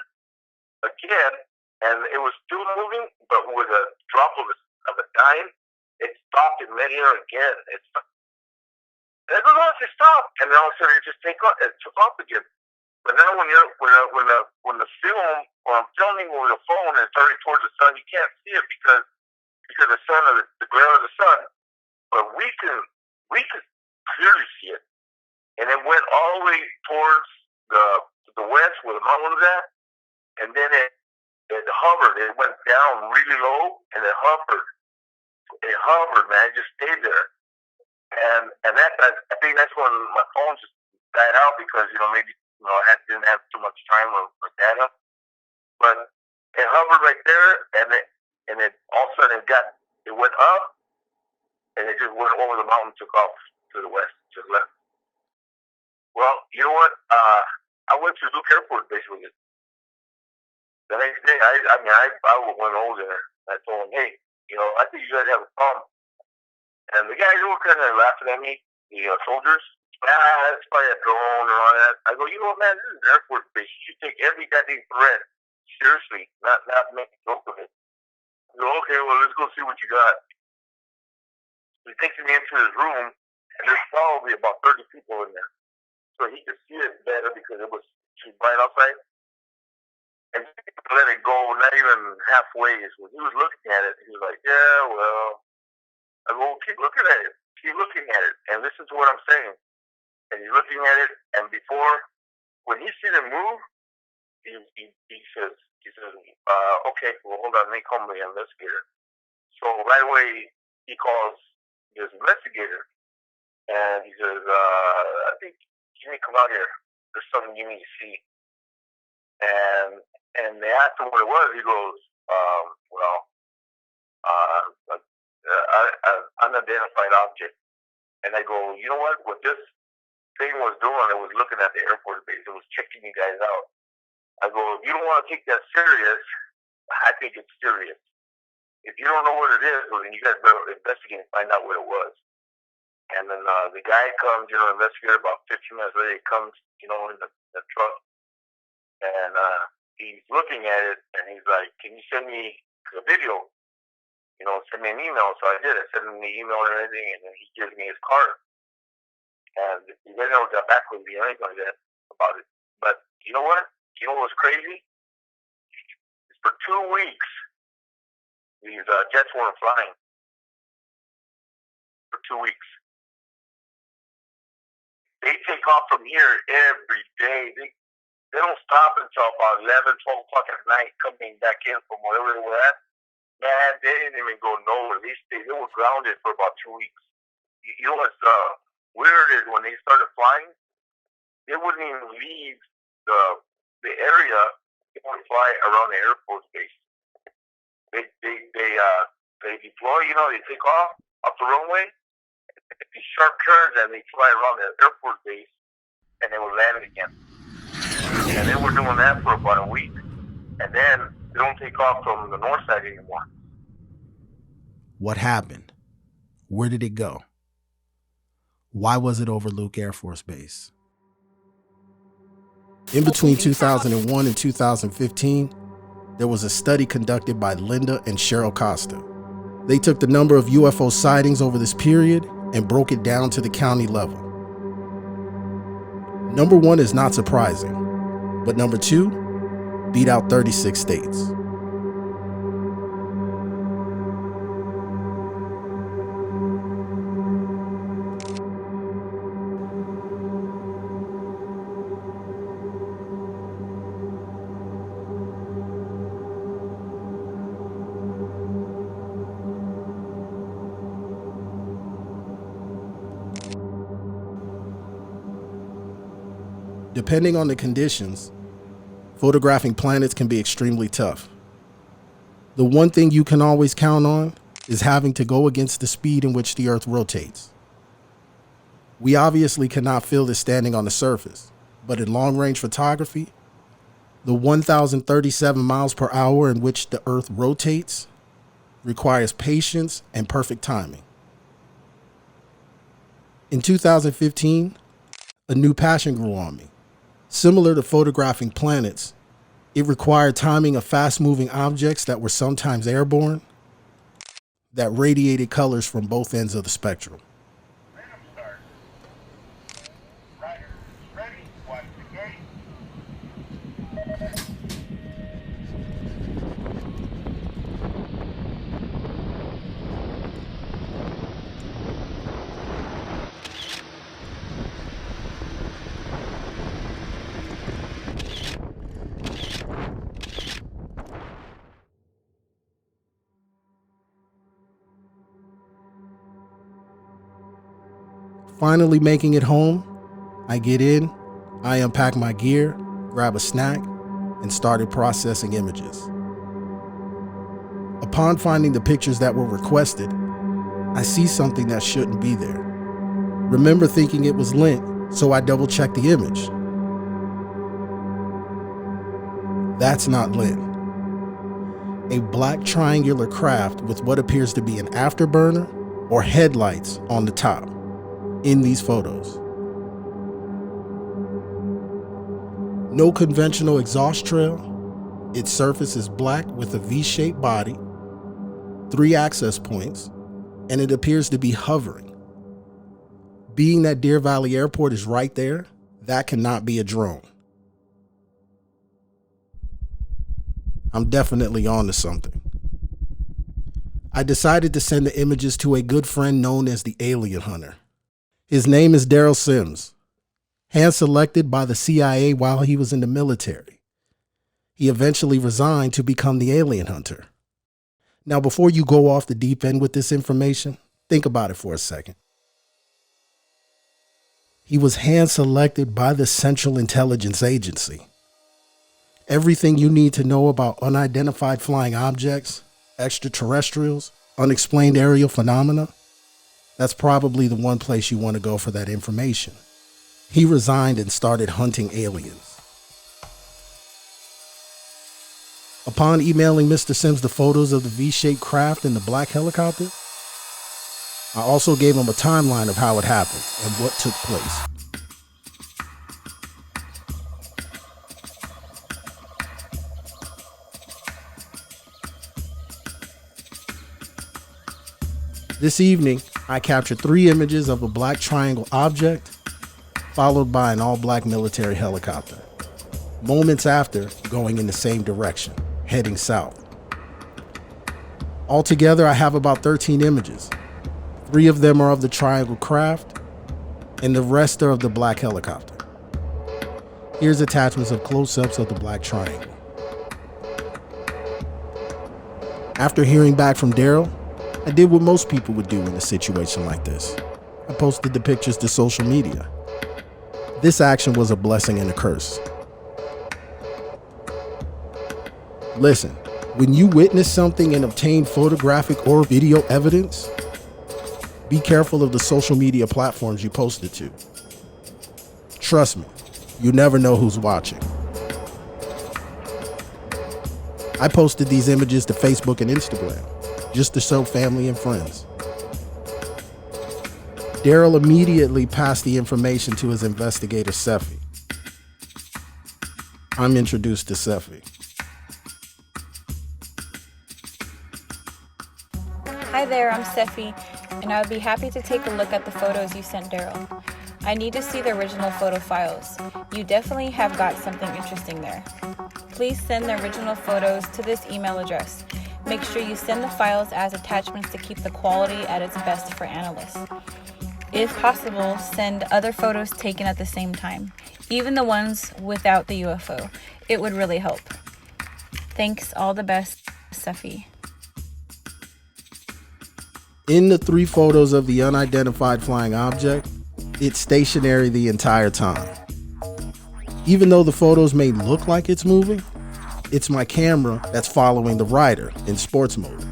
again, and it was still moving, but with a drop of a dime, it stopped in midair again. And I go, no, it stopped. And then all of a sudden, it took off again. But now when the film, or I'm filming with a phone and it's already towards the sun, you can't see it because the sun, of the glare of the sun. But we can clearly see it. And it went all the way towards the west where the mountain was at, and then it hovered. It went down really low, and it hovered. It hovered, man. It just stayed there. And that, I think that's when my phone just died out because maybe I didn't have too much time or data. But it hovered right there, and it all of a sudden it went up, and it just went over the mountain, took off to the west, to the left. Well, you know what? I went to Luke Airport Base with it. The next day, I went over there. I told him, hey, I think you guys have a problem. And the guys were kind of laughing at me, the soldiers. It's probably a drone and all that. I go, you know what, man? This is an Air Force base. You should take every goddamn threat seriously, not make a joke of it. I go, okay, well, let's go see what you got. He takes me into his room, and there's probably about 30 people in there. So he could see it better because it was too bright outside. And he let it go, not even halfway. So he was looking at it. He was like, yeah, well. I go, keep looking at it. Keep looking at it. And listen to what I'm saying. And he's looking at it. And when he sees it move, he says, okay, well, hold on. Let me call the investigator. So right away, he calls this investigator. And he says, I think you need to come out here. There's something you need to see. And they asked him what it was. He goes, well, unidentified object. And I go, you know what this thing was doing, it was looking at the Air Force base. It was checking you guys out. I go, if you don't want to take that serious, I think it's serious. If you don't know what it is, well, then you guys better investigate and find out what it was. And then the guy comes, investigator, about 15 minutes later, he comes, in the truck. And he's looking at it, and he's like, can you send me a video? Send me an email. So I did. I sent him the email and everything, and then he gives me his card. And he never got back with me or anything like that about it. But you know what? You know what's crazy? For 2 weeks, these jets weren't flying. For 2 weeks. They take off from here every day. They don't stop until about 11, 12 o'clock at night coming back in from wherever they were at. Man, they didn't even go nowhere. They were grounded for about 2 weeks. You know what's weird is when they started flying, they wouldn't even leave the area. They would fly around the Air Force base. They deploy. They take off the runway, these sharp turns, and they fly around the Air Force base, and they would land it again. And they were doing that for about a week, and then they don't take off from the north side anymore. What happened? Where did it go? Why was it over Luke Air Force Base? In between 2001 and 2015, there was a study conducted by Linda and Cheryl Costa. They took the number of UFO sightings over this period and broke it down to the county level. Number 1 is not surprising, but number 2 beat out 36 states. Depending on the conditions, photographing planets can be extremely tough. The one thing you can always count on is having to go against the speed in which the Earth rotates. We obviously cannot feel this standing on the surface, but in long-range photography, the 1,037 miles per hour in which the Earth rotates requires patience and perfect timing. In 2015, a new passion grew on me. Similar to photographing planets, it required timing of fast-moving objects that were sometimes airborne, that radiated colors from both ends of the spectrum. Finally making it home, I get in, I unpack my gear, grab a snack, and started processing images. Upon finding the pictures that were requested, I see something that shouldn't be there. Remember thinking it was lint, so I double-checked the image. That's not lint. A black triangular craft with what appears to be an afterburner or headlights on the top in these photos. No conventional exhaust trail. Its surface is black with a V-shaped body, 3 access points, and it appears to be hovering. Being that Deer Valley Airport is right there, that cannot be a drone. I'm definitely on to something. I decided to send the images to a good friend known as the Alien Hunter. His name is Daryl Sims, hand-selected by the CIA while he was in the military. He eventually resigned to become the Alien Hunter. Now, before you go off the deep end with this information, think about it for a second. He was hand-selected by the Central Intelligence Agency. Everything you need to know about unidentified flying objects extraterrestrials, unexplained aerial phenomena, that's probably the one place you want to go for that information. He resigned and started hunting aliens. Upon emailing Mr. Sims the photos of the V-shaped craft and the black helicopter, I also gave him a timeline of how it happened and what took place. This evening, I captured 3 images of a black triangle object, followed by an all-black military helicopter. Moments after, going in the same direction, heading south. Altogether, I have about 13 images. 3 of them are of the triangle craft, and the rest are of the black helicopter. Here's attachments of close-ups of the black triangle. After hearing back from Daryl, I did what most people would do in a situation like this. I posted the pictures to social media. This action was a blessing and a curse. Listen, when you witness something and obtain photographic or video evidence, be careful of the social media platforms you post it to. Trust me, you never know who's watching. I posted these images to Facebook and Instagram, just to show family and friends. Daryl immediately passed the information to his investigator, Seffi. I'm introduced to Seffi. Hi there, I'm Seffi, and I would be happy to take a look at the photos you sent Daryl. I need to see the original photo files. You definitely have got something interesting there. Please send the original photos to this email address. Make sure you send the files as attachments to keep the quality at its best for analysts. If possible, send other photos taken at the same time, even the ones without the UFO. It would really help. Thanks, all the best, Seffi. In the 3 photos of the unidentified flying object, it's stationary the entire time. Even though the photos may look like it's moving, it's my camera that's following the rider in sports mode.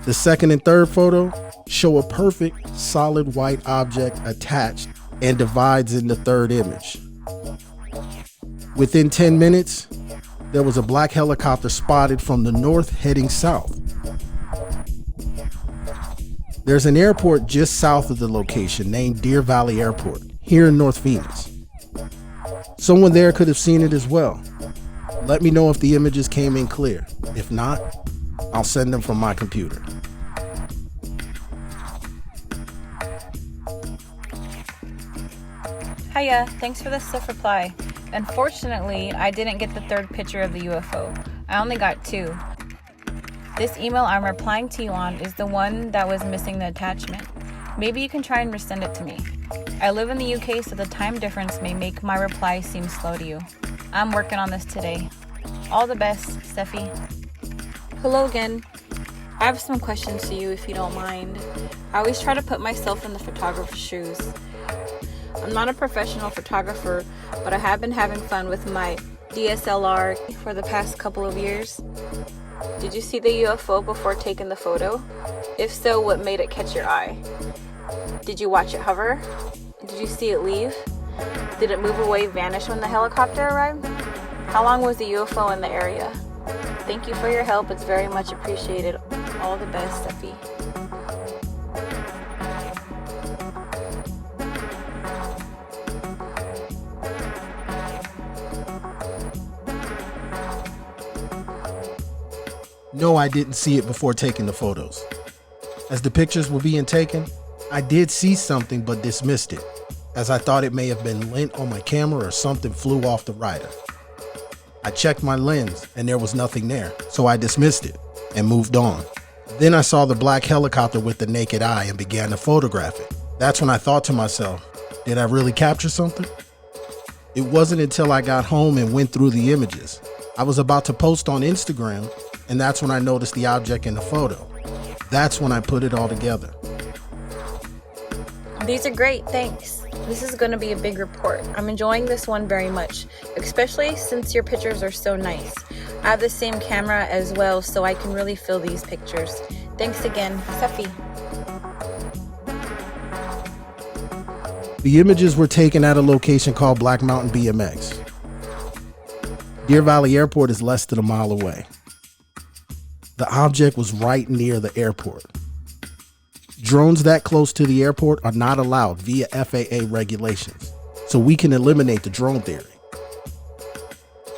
The second and third photo show a perfect solid white object attached and divides in the third image. Within 10 minutes, there was a black helicopter spotted from the north heading south. There's an airport just south of the location named Deer Valley Airport, here in North Phoenix. Someone there could have seen it as well. Let me know if the images came in clear. If not, I'll send them from my computer. Hiya, thanks for the swift reply. Unfortunately, I didn't get the third picture of the UFO. I only got 2. This email I'm replying to you on is the one that was missing the attachment. Maybe you can try and resend it to me. I live in the UK, so the time difference may make my reply seem slow to you. I'm working on this today. All the best, Steffi. Hello again. I have some questions to you if you don't mind. I always try to put myself in the photographer's shoes. I'm not a professional photographer, but I have been having fun with my DSLR for the past couple of years. Did you see the UFO before taking the photo? If so, what made it catch your eye? Did you watch it hover? Did you see it leave? Did it move away, vanish when the helicopter arrived? How long was the UFO in the area? Thank you for your help. It's very much appreciated. All the best, Steffi. No, I didn't see it before taking the photos. As the pictures were being taken, I did see something but dismissed it, as I thought it may have been lint on my camera or something flew off the rider. I checked my lens and there was nothing there, so I dismissed it and moved on. Then I saw the black helicopter with the naked eye and began to photograph it. That's when I thought to myself, did I really capture something? It wasn't until I got home and went through the images. I was about to post on Instagram, and that's when I noticed the object in the photo. That's when I put it all together. These are great, thanks. This is going to be a big report. I'm enjoying this one very much, especially since your pictures are so nice. I have the same camera as well, so I can really feel these pictures. Thanks again, Safi. The images were taken at a location called Black Mountain BMX. Deer Valley Airport is less than a mile away. The object was right near the airport. Drones that close to the airport are not allowed via FAA regulations, so we can eliminate the drone theory.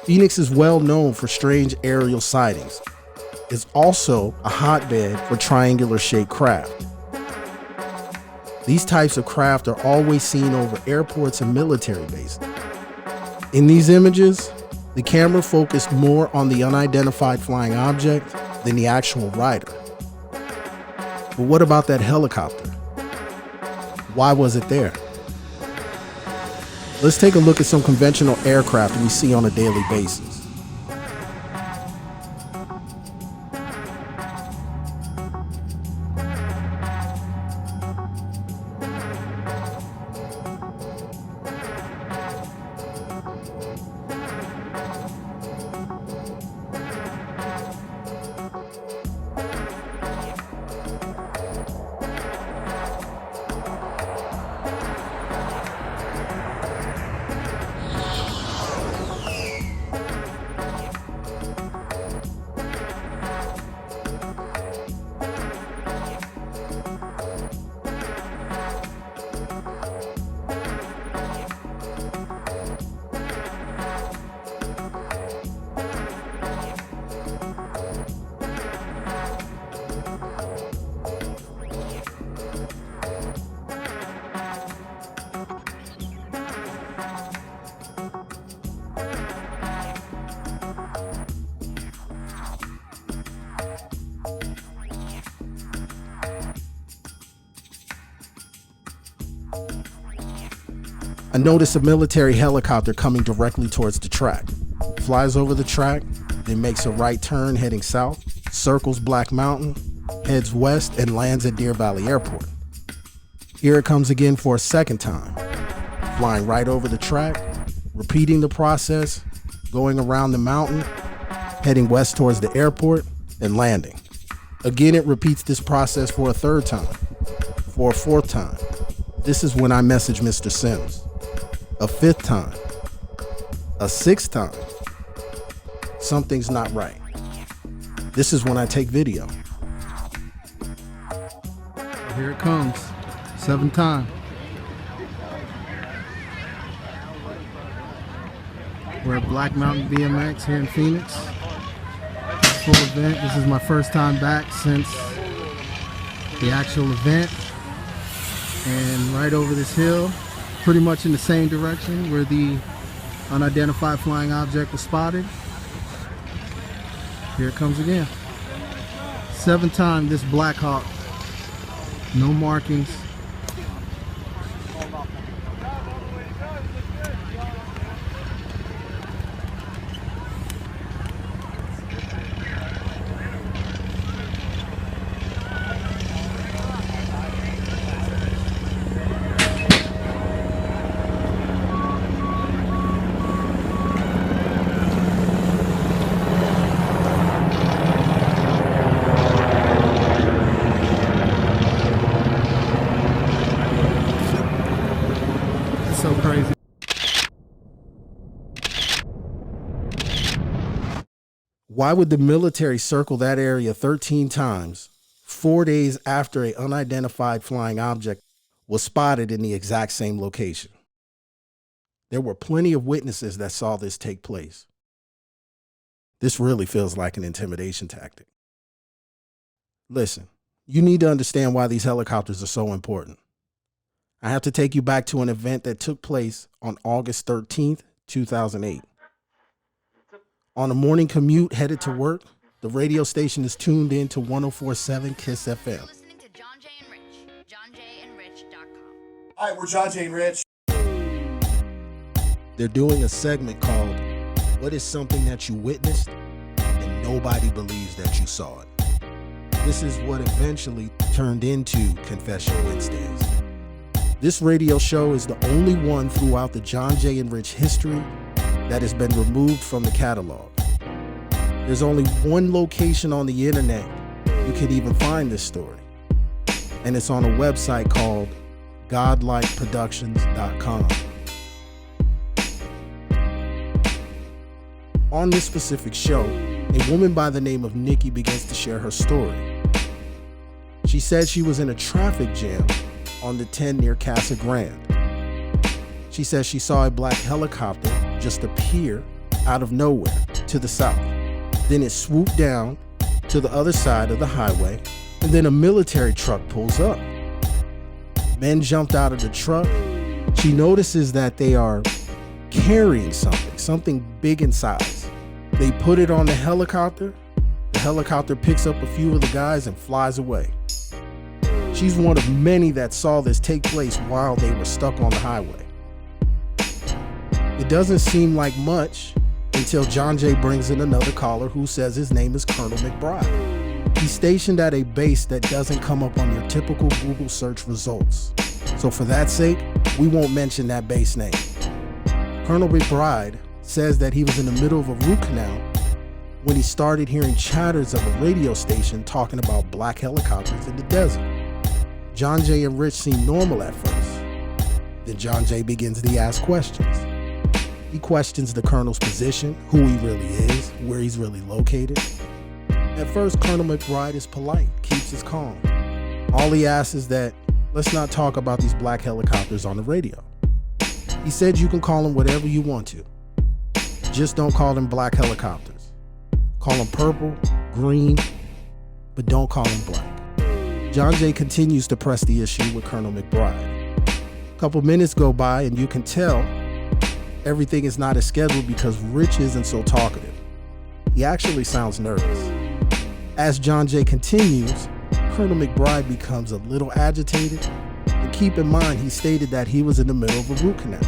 Phoenix is well known for strange aerial sightings. It's also a hotbed for triangular-shaped craft. These types of craft are always seen over airports and military bases. In these images, the camera focused more on the unidentified flying object than the actual rider. But what about that helicopter? Why was it there? Let's take a look at some conventional aircraft we see on a daily basis. I notice a military helicopter coming directly towards the track. Flies over the track, then makes a right turn heading south, circles Black Mountain, heads west, and lands at Deer Valley Airport. Here it comes again for a second time, flying right over the track, repeating the process, going around the mountain, heading west towards the airport, and landing. Again, it repeats this process for a third time, for a fourth time. This is when I message Mr. Sims. A fifth time, a sixth time. Something's not right. This is when I take video. Here it comes, seventh time. We're at Black Mountain BMX here in Phoenix. Full event. This is my first time back since the actual event. And right over this hill, pretty much in the same direction where the unidentified flying object was spotted. Here it comes again. Seventh time this Black Hawk. No markings. So crazy. Why would the military circle that area 13 times, 4 days after an unidentified flying object was spotted in the exact same location? There were plenty of witnesses that saw this take place. This really feels like an intimidation tactic. Listen, you need to understand why these helicopters are so important. I have to take you back to an event that took place on August 13th, 2008. On a morning commute headed to work, the radio station is tuned in to 104.7 KISS FM. Listening to John Jay and Rich, johnjayandrich.com. Hi, we're John Jay and Rich. They're doing a segment called What is Something That You Witnessed and Nobody Believes That You Saw It. This is what eventually turned into Confession Wednesdays. This radio show is the only one throughout the John Jay and Rich history that has been removed from the catalog. There's only one location on the internet you can even find this story, and it's on a website called godlikeproductions.com. On this specific show, a woman by the name of Nikki begins to share her story. She said she was in a traffic jam on the 10 near Casa Grande. She says she saw a black helicopter just appear out of nowhere to the south. Then it swooped down to the other side of the highway, and then a military truck pulls up. Men jumped out of the truck. She notices that they are carrying something big in size. They put it on the helicopter. The helicopter picks up a few of the guys and flies away. She's one of many that saw this take place while they were stuck on the highway. It doesn't seem like much until John Jay brings in another caller who says his name is Colonel McBride. He's stationed at a base that doesn't come up on your typical Google search results. So for that sake, we won't mention that base name. Colonel McBride says that he was in the middle of a root canal when he started hearing chatters of a radio station talking about black helicopters in the desert. John Jay and Rich seem normal at first. Then John Jay begins to ask questions. He questions the colonel's position, who he really is, where he's really located. At first, Colonel McBride is polite, keeps his calm. All he asks is that, let's not talk about these black helicopters on the radio. He said you can call them whatever you want to. Just don't call them black helicopters. Call them purple, green, but don't call them black. John Jay continues to press the issue with Colonel McBride. A couple minutes go by and you can tell everything is not as scheduled because Rich isn't so talkative. He actually sounds nervous. As John Jay continues, Colonel McBride becomes a little agitated, and keep in mind he stated that he was in the middle of a root canal.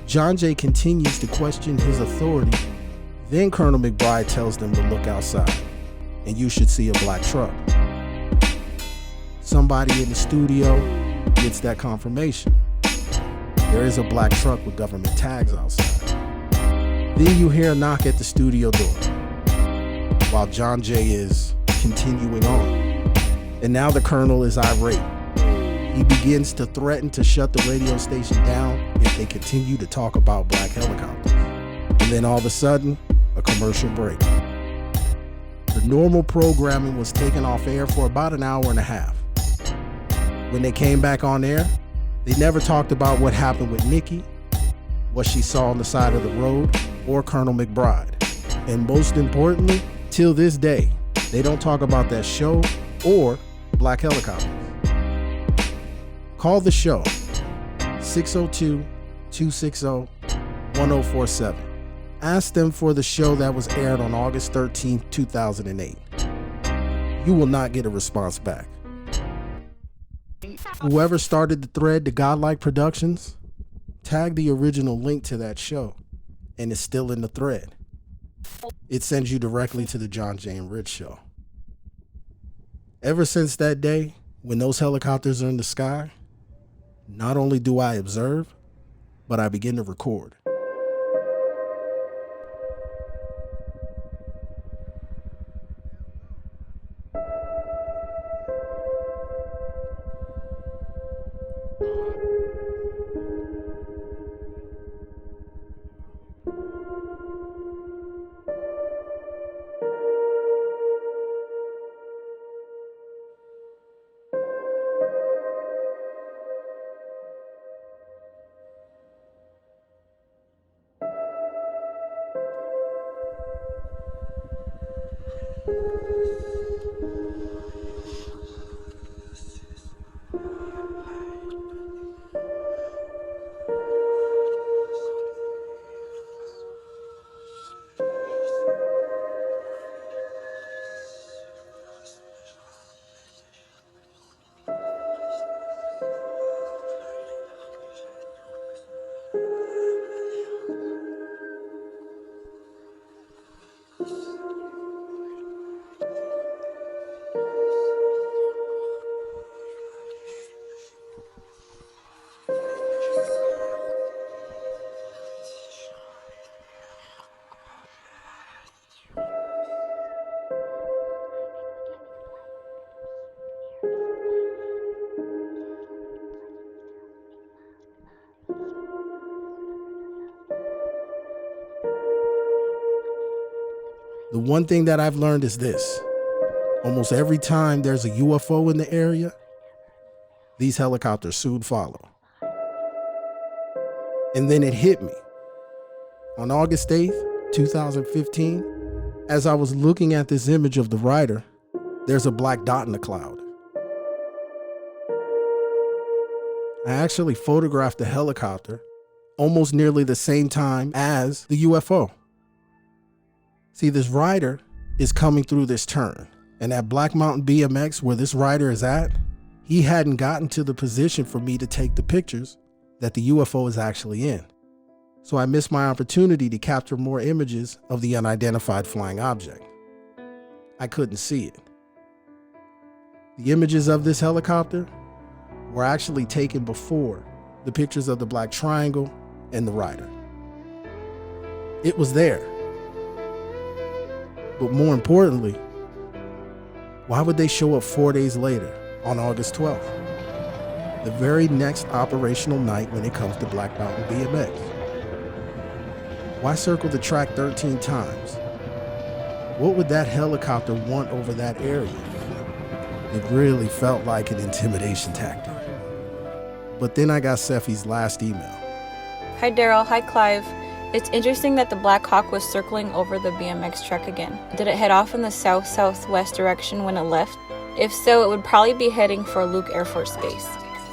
John Jay continues to question his authority. Then Colonel McBride tells them to look outside, and you should see a black truck. Somebody in the studio gets that confirmation. There is a black truck with government tags outside. Then you hear a knock at the studio door while John Jay is continuing on. And now the colonel is irate. He begins to threaten to shut the radio station down if they continue to talk about black helicopters. And then all of a sudden, a commercial break. The normal programming was taken off air for about an hour and a half. When they came back on air, they never talked about what happened with Nikki, what she saw on the side of the road, or Colonel McBride. And most importantly, till this day, they don't talk about that show or black helicopters. Call the show, 602-260-1047. Ask them for the show that was aired on August 13, 2008. You will not get a response back. Whoever started the thread to Godlike Productions, tag the original link to that show, and it's still in the thread. It sends you directly to the John Jay and Rich show. Ever since that day, when those helicopters are in the sky, not only do I observe, but I begin to record. The one thing that I've learned is this. Almost every time there's a UFO in the area, these helicopters soon follow. And then it hit me. On August 8th, 2015, as I was looking at this image of the rider, there's a black dot in the cloud. I actually photographed the helicopter almost nearly the same time as the UFO. See, this rider is coming through this turn, and at Black Mountain BMX, where this rider is at, he hadn't gotten to the position for me to take the pictures that the UFO is actually in. So I missed my opportunity to capture more images of the unidentified flying object. I couldn't see it. The images of this helicopter were actually taken before the pictures of the black triangle and the rider. It was there. But more importantly, why would they show up 4 days later on August 12th? The very next operational night when it comes to Black Mountain BMX. Why circle the track 13 times? What would that helicopter want over that area? It really felt like an intimidation tactic. But then I got Seffi's last email. Hi Daryl, hi Clive. It's interesting that the Black Hawk was circling over the BMX track again. Did it head off in the south-southwest direction when it left? If so, it would probably be heading for Luke Air Force Base.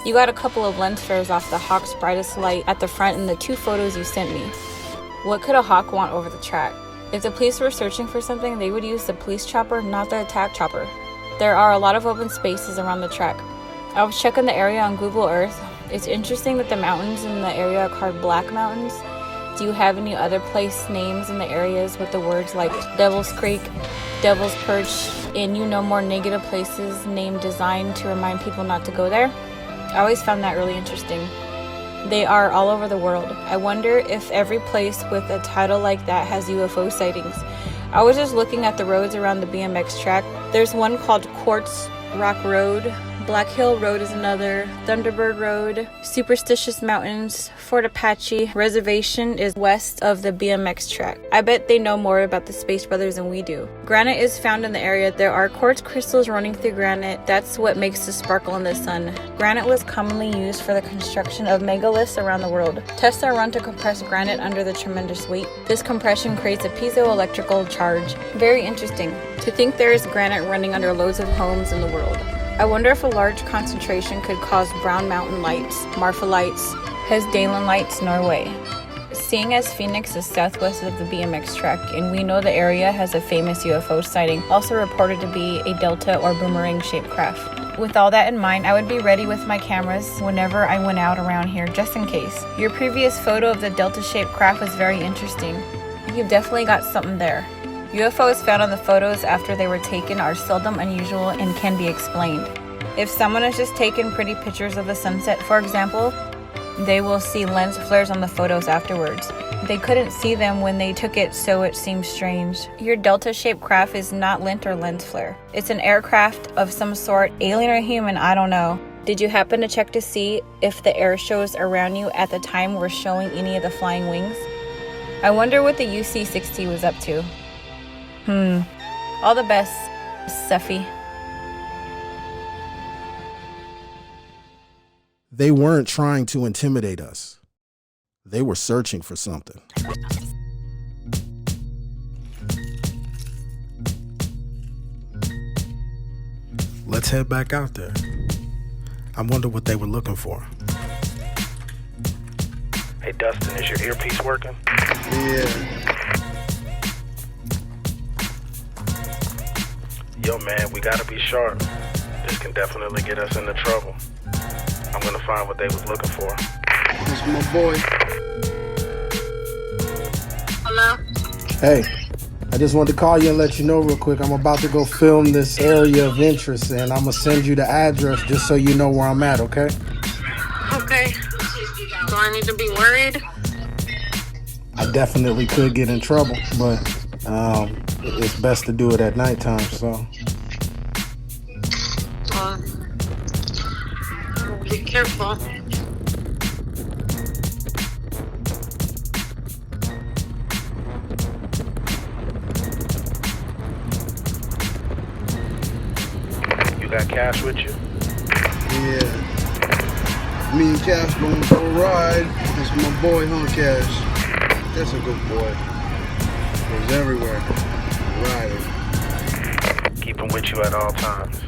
You got a couple of lens flares off the Hawk's brightest light at the front in the 2 photos you sent me. What could a Hawk want over the track? If the police were searching for something, they would use the police chopper, not the attack chopper. There are a lot of open spaces around the track. I was checking the area on Google Earth. It's interesting that the mountains in the area are called Black Mountains. Do you have any other place names in the areas with the words like Devil's Creek, Devil's Perch, and more negative places named designed to remind people not to go there? I always found that really interesting. They are all over the world. I wonder if every place with a title like that has UFO sightings. I was just looking at the roads around the BMX track. There's one called Quartz Rock Road, Black Hill Road is another, Thunderbird Road, Superstitious Mountains, Fort Apache Reservation is west of the BMX track. I bet they know more about the Space Brothers than we do. Granite is found in the area. There are quartz crystals running through granite. That's what makes the sparkle in the sun. Granite was commonly used for the construction of megaliths around the world. Tests are run to compress granite under the tremendous weight. This compression creates a piezoelectrical charge. Very interesting. To think there is granite running under loads of homes in the world. I wonder if a large concentration could cause Brown Mountain lights, Marfa lights, Hesdalen lights, Norway. Seeing as Phoenix is southwest of the BMX track, and we know the area has a famous UFO sighting, also reported to be a delta or boomerang-shaped craft. With all that in mind, I would be ready with my cameras whenever I went out around here, just in case. Your previous photo of the delta-shaped craft was very interesting. You've definitely got something there. UFOs found on the photos after they were taken are seldom unusual and can be explained. If someone has just taken pretty pictures of the sunset, for example, they will see lens flares on the photos afterwards. They couldn't see them when they took it, so it seems strange. Your delta-shaped craft is not lint or lens flare. It's an aircraft of some sort, alien or human, I don't know. Did you happen to check to see if the air shows around you at the time were showing any of the flying wings? I wonder what the UC-60 was up to. All the best, Seffi. They weren't trying to intimidate us. They were searching for something. Let's head back out there. I wonder what they were looking for. Hey Dustin, is your earpiece working? Yeah. Yo man, we gotta be sharp. This can definitely get us into trouble. I'm gonna find what they was looking for. This is my boy. Hello? Hey, I just wanted to call you and let you know real quick. I'm about to go film this area of interest, and I'm gonna send you the address just so you know where I'm at, okay? Okay. Do I need to be worried? I definitely could get in trouble, but it's best to do it at nighttime, so. Be careful. Cash with you? Yeah. Me and Cash going for a ride. That's my boy, huh, Cash? That's a good boy. He's everywhere. Riding. Keep him with you at all times.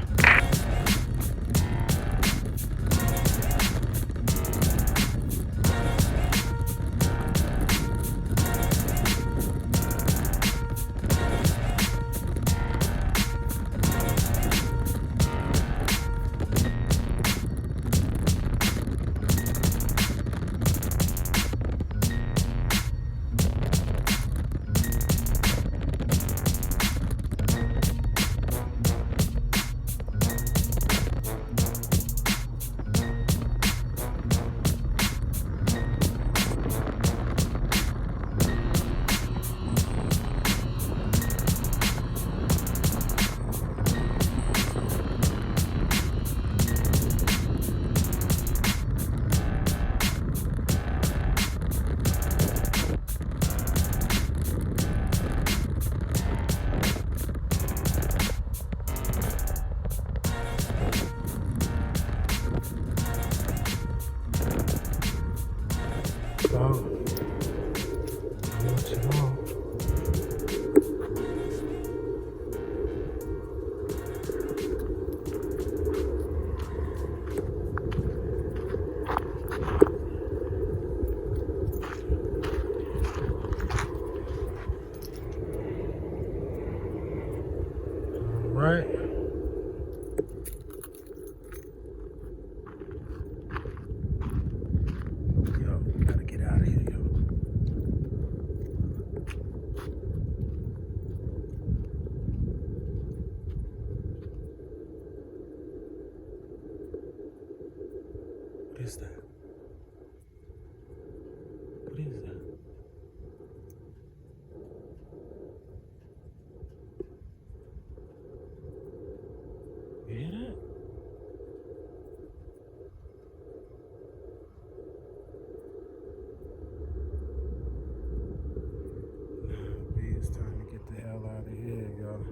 Right. Yo, gotta get out of here, yo. What is that? What is that? You hear that? Nah, B, it's time to get the hell out of here, y'all.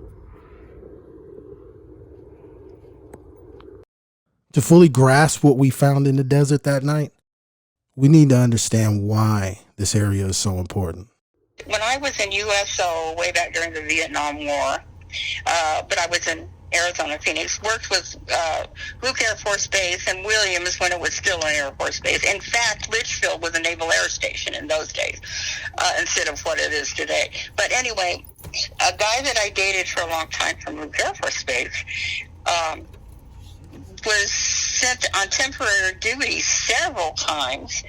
To fully grasp what we found in the desert that night, we need to understand why this area is so important. When I was in USO way back during the Vietnam War, but I was in Arizona, Phoenix, worked with Luke Air Force Base and Williams when it was still an Air Force Base. In fact, Litchfield was a Naval Air Station in those days instead of what it is today. But anyway, a guy that I dated for a long time from Luke Air Force Base was sent on temporary duty several times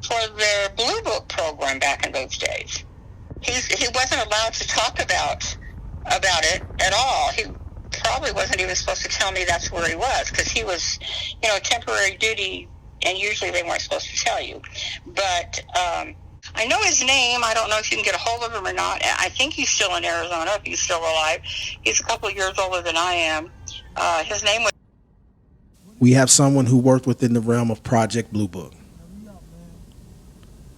for their Blue Book program back in those days. He wasn't allowed to talk about it at all. He probably wasn't even supposed to tell me that's where he was, because he was, temporary duty, and usually they weren't supposed to tell you. But I know his name. I don't know if you can get a hold of him or not. I think he's still in Arizona, if he's still alive. He's a couple of years older than I am. His name was... We have someone who worked within the realm of Project Blue Book.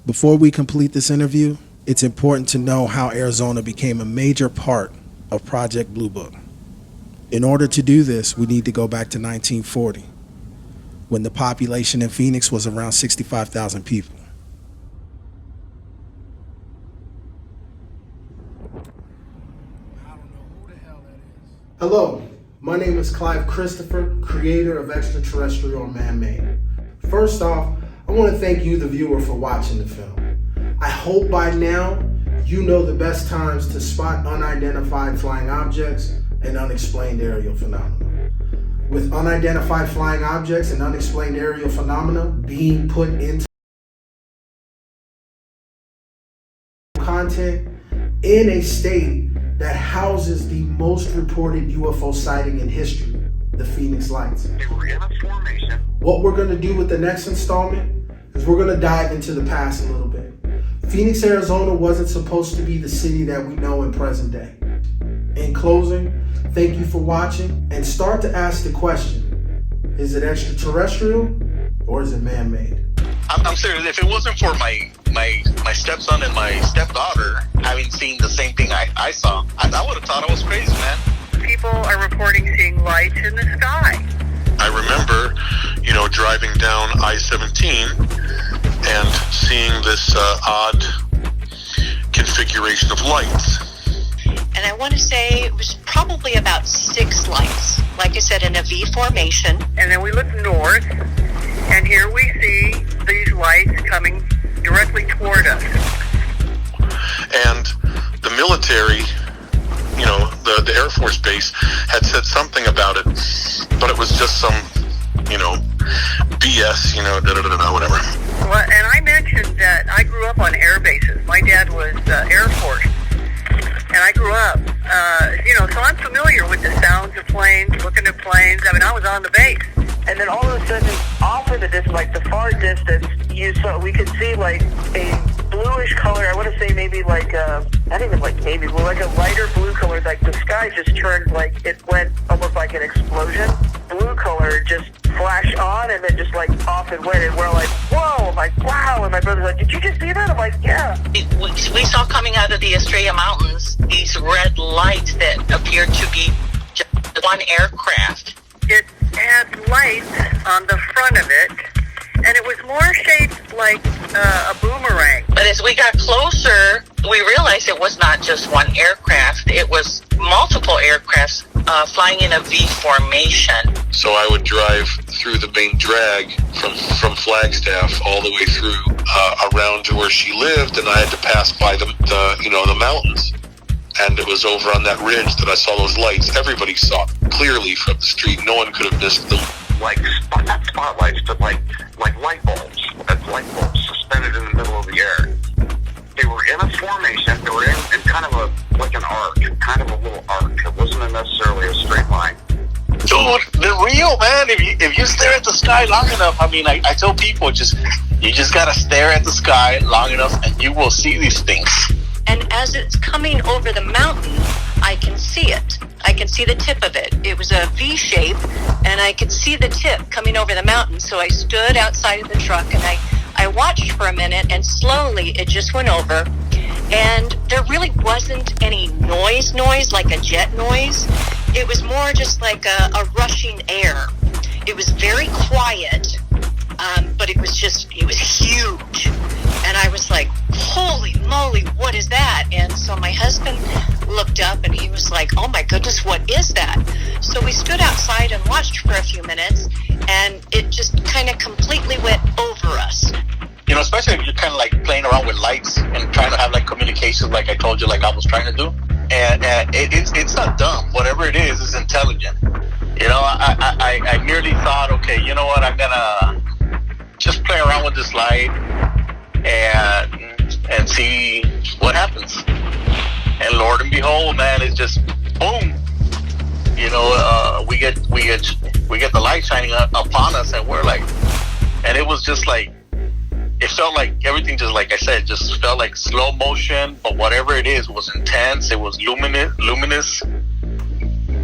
Before we complete this interview, it's important to know how Arizona became a major part of Project Blue Book. In order to do this, we need to go back to 1940, when the population in Phoenix was around 65,000 people. Hello, my name is Clive Christopher, creator of Extraterrestrial Man-Made. First off, I want to thank you, the viewer, for watching the film. I hope by now you know the best times to spot unidentified flying objects and unexplained aerial phenomena. With unidentified flying objects and unexplained aerial phenomena being put into content in a state that houses the most reported UFO sighting in history, the Phoenix Lights. What we're going to do with the next installment is we're going to dive into the past a little bit. Phoenix, Arizona wasn't supposed to be the city that we know in present day. In closing, thank you for watching, and start to ask the question, is it extraterrestrial or is it man-made? I'm serious. If it wasn't for my stepson and my stepdaughter having seen the same thing I saw, I would have thought I was crazy, man. People are reporting seeing lights in the sky. remember, driving down I-17 and seeing this odd configuration of lights. And I want to say it was probably about 6 lights, like I said, in a V formation. And then we look north, and here we see these lights coming directly toward us. And the military, the Air Force Base had said something about it, but it was just some, BS, whatever. Well, and I mentioned that I grew up on air bases. My dad was Air Force, and I grew up, so I'm familiar with the sounds of planes, looking at planes. I mean, I was on the base. And then all of a sudden, off in the distance, like the far distance, we could see like a bluish color. I want to say maybe like not even like navy blue, like a lighter blue color. Like the sky just turned, like it went almost like an explosion. Blue color just flashed on and then just like off it went. And we're like, whoa! I'm like, wow! And my brother's like, did you just see that? I'm like, yeah. We saw coming out of the Estrella Mountains these red lights that appeared to be just one aircraft. It had lights on the front of it, and it was more shaped like a boomerang. But as we got closer, we realized it was not just one aircraft. It was multiple aircrafts flying in a V formation. So I would drive through the main drag from Flagstaff all the way through around to where she lived, and I had to pass by the mountains. And it was over on that ridge that I saw those lights. Everybody saw clearly from the street. No one could have missed them. Like not spotlights, but like light bulbs. That's light bulbs suspended in the middle of the air. They were in a formation. They were in kind of like an arc, kind of a little arc. It wasn't necessarily a straight line. Dude, they're real, man. If you stare at the sky long enough, I tell people you just gotta stare at the sky long enough, and you will see these things. And as it's coming over the mountain, I can see it. I can see the tip of it. It was a V shape, and I could see the tip coming over the mountain. So I stood outside of the truck, and I watched for a minute, and slowly it just went over. And there really wasn't any noise like a jet noise. It was more just like a rushing air. It was very quiet, but it was huge. And I was like, holy moly, what is that? And so my husband looked up and he was like, oh my goodness, what is that? So we stood outside and watched for a few minutes, and it just kind of completely went over us. Especially if you're kind of like playing around with lights and trying to have like communications, like I told you, like I was trying to do. And it's not dumb. Whatever it is intelligent. I merely thought, okay, you know what? I'm gonna just play around with this light and see what happens. And Lord and behold, man, it's just boom. We get the light shining upon us, and we're like, and it was just like, it felt like everything, just like I said, just felt like slow motion, but whatever it is was intense. It was luminous,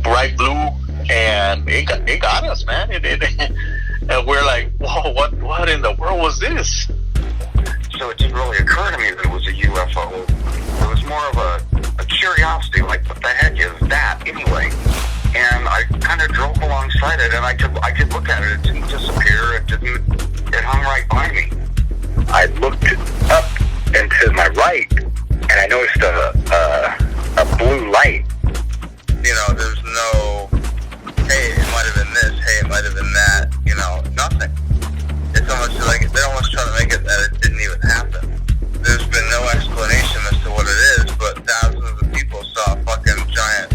bright blue, and it got us, man. And we're like, whoa, what in the world was this? So it didn't really occur to me that it was a UFO. It was more of a curiosity, like, what the heck is that anyway? And I kind of drove alongside it, and I could look at it. It didn't disappear. It hung right by me. I looked up and to my right, and I noticed a blue light. There's no, hey, it might have been this, hey, it might have been that, nothing. It's almost like they're almost trying to make it that it didn't even happen. There's been no explanation as to what it is, but thousands of people saw fucking giant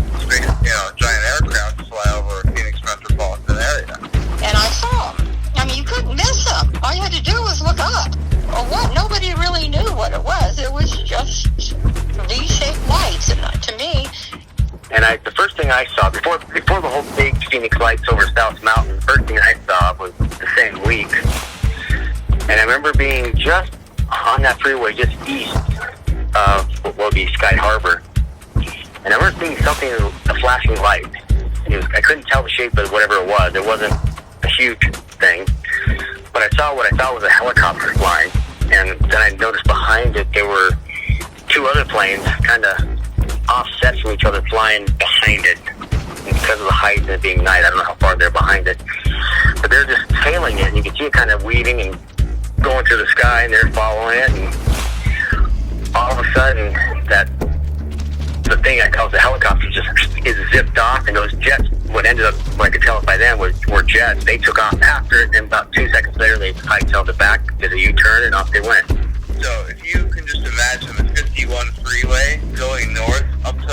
aircraft fly over Phoenix metropolitan area. And I saw them. You couldn't miss them. All you had to do was look up. Or what? Nobody really knew what it was. It was just V-shaped lights, and to me. And the first thing I saw, before the whole big Phoenix lights over South Mountain, the first thing I saw was the same week. And I remember being just on that freeway, just east of what will be Sky Harbor. And I remember seeing something, a flashing light. I couldn't tell the shape of whatever it was. It wasn't a huge thing. But I saw what I thought was a helicopter flying. And then I noticed behind it there were two other planes kind of offset from each other flying behind it. because of the height and it being night, I don't know how far they're behind it. But they're just tailing it, and you can see it kind of weaving and going through the sky, and they're following it. And all of a sudden, the thing that calls the helicopter just is zipped off, and those jets, what ended up, what I could tell by them, were jets. They took off after it, and about 2 seconds later, they hightailed it back, did a U-turn, and off they went. So if you can just imagine the 51 freeway going north up to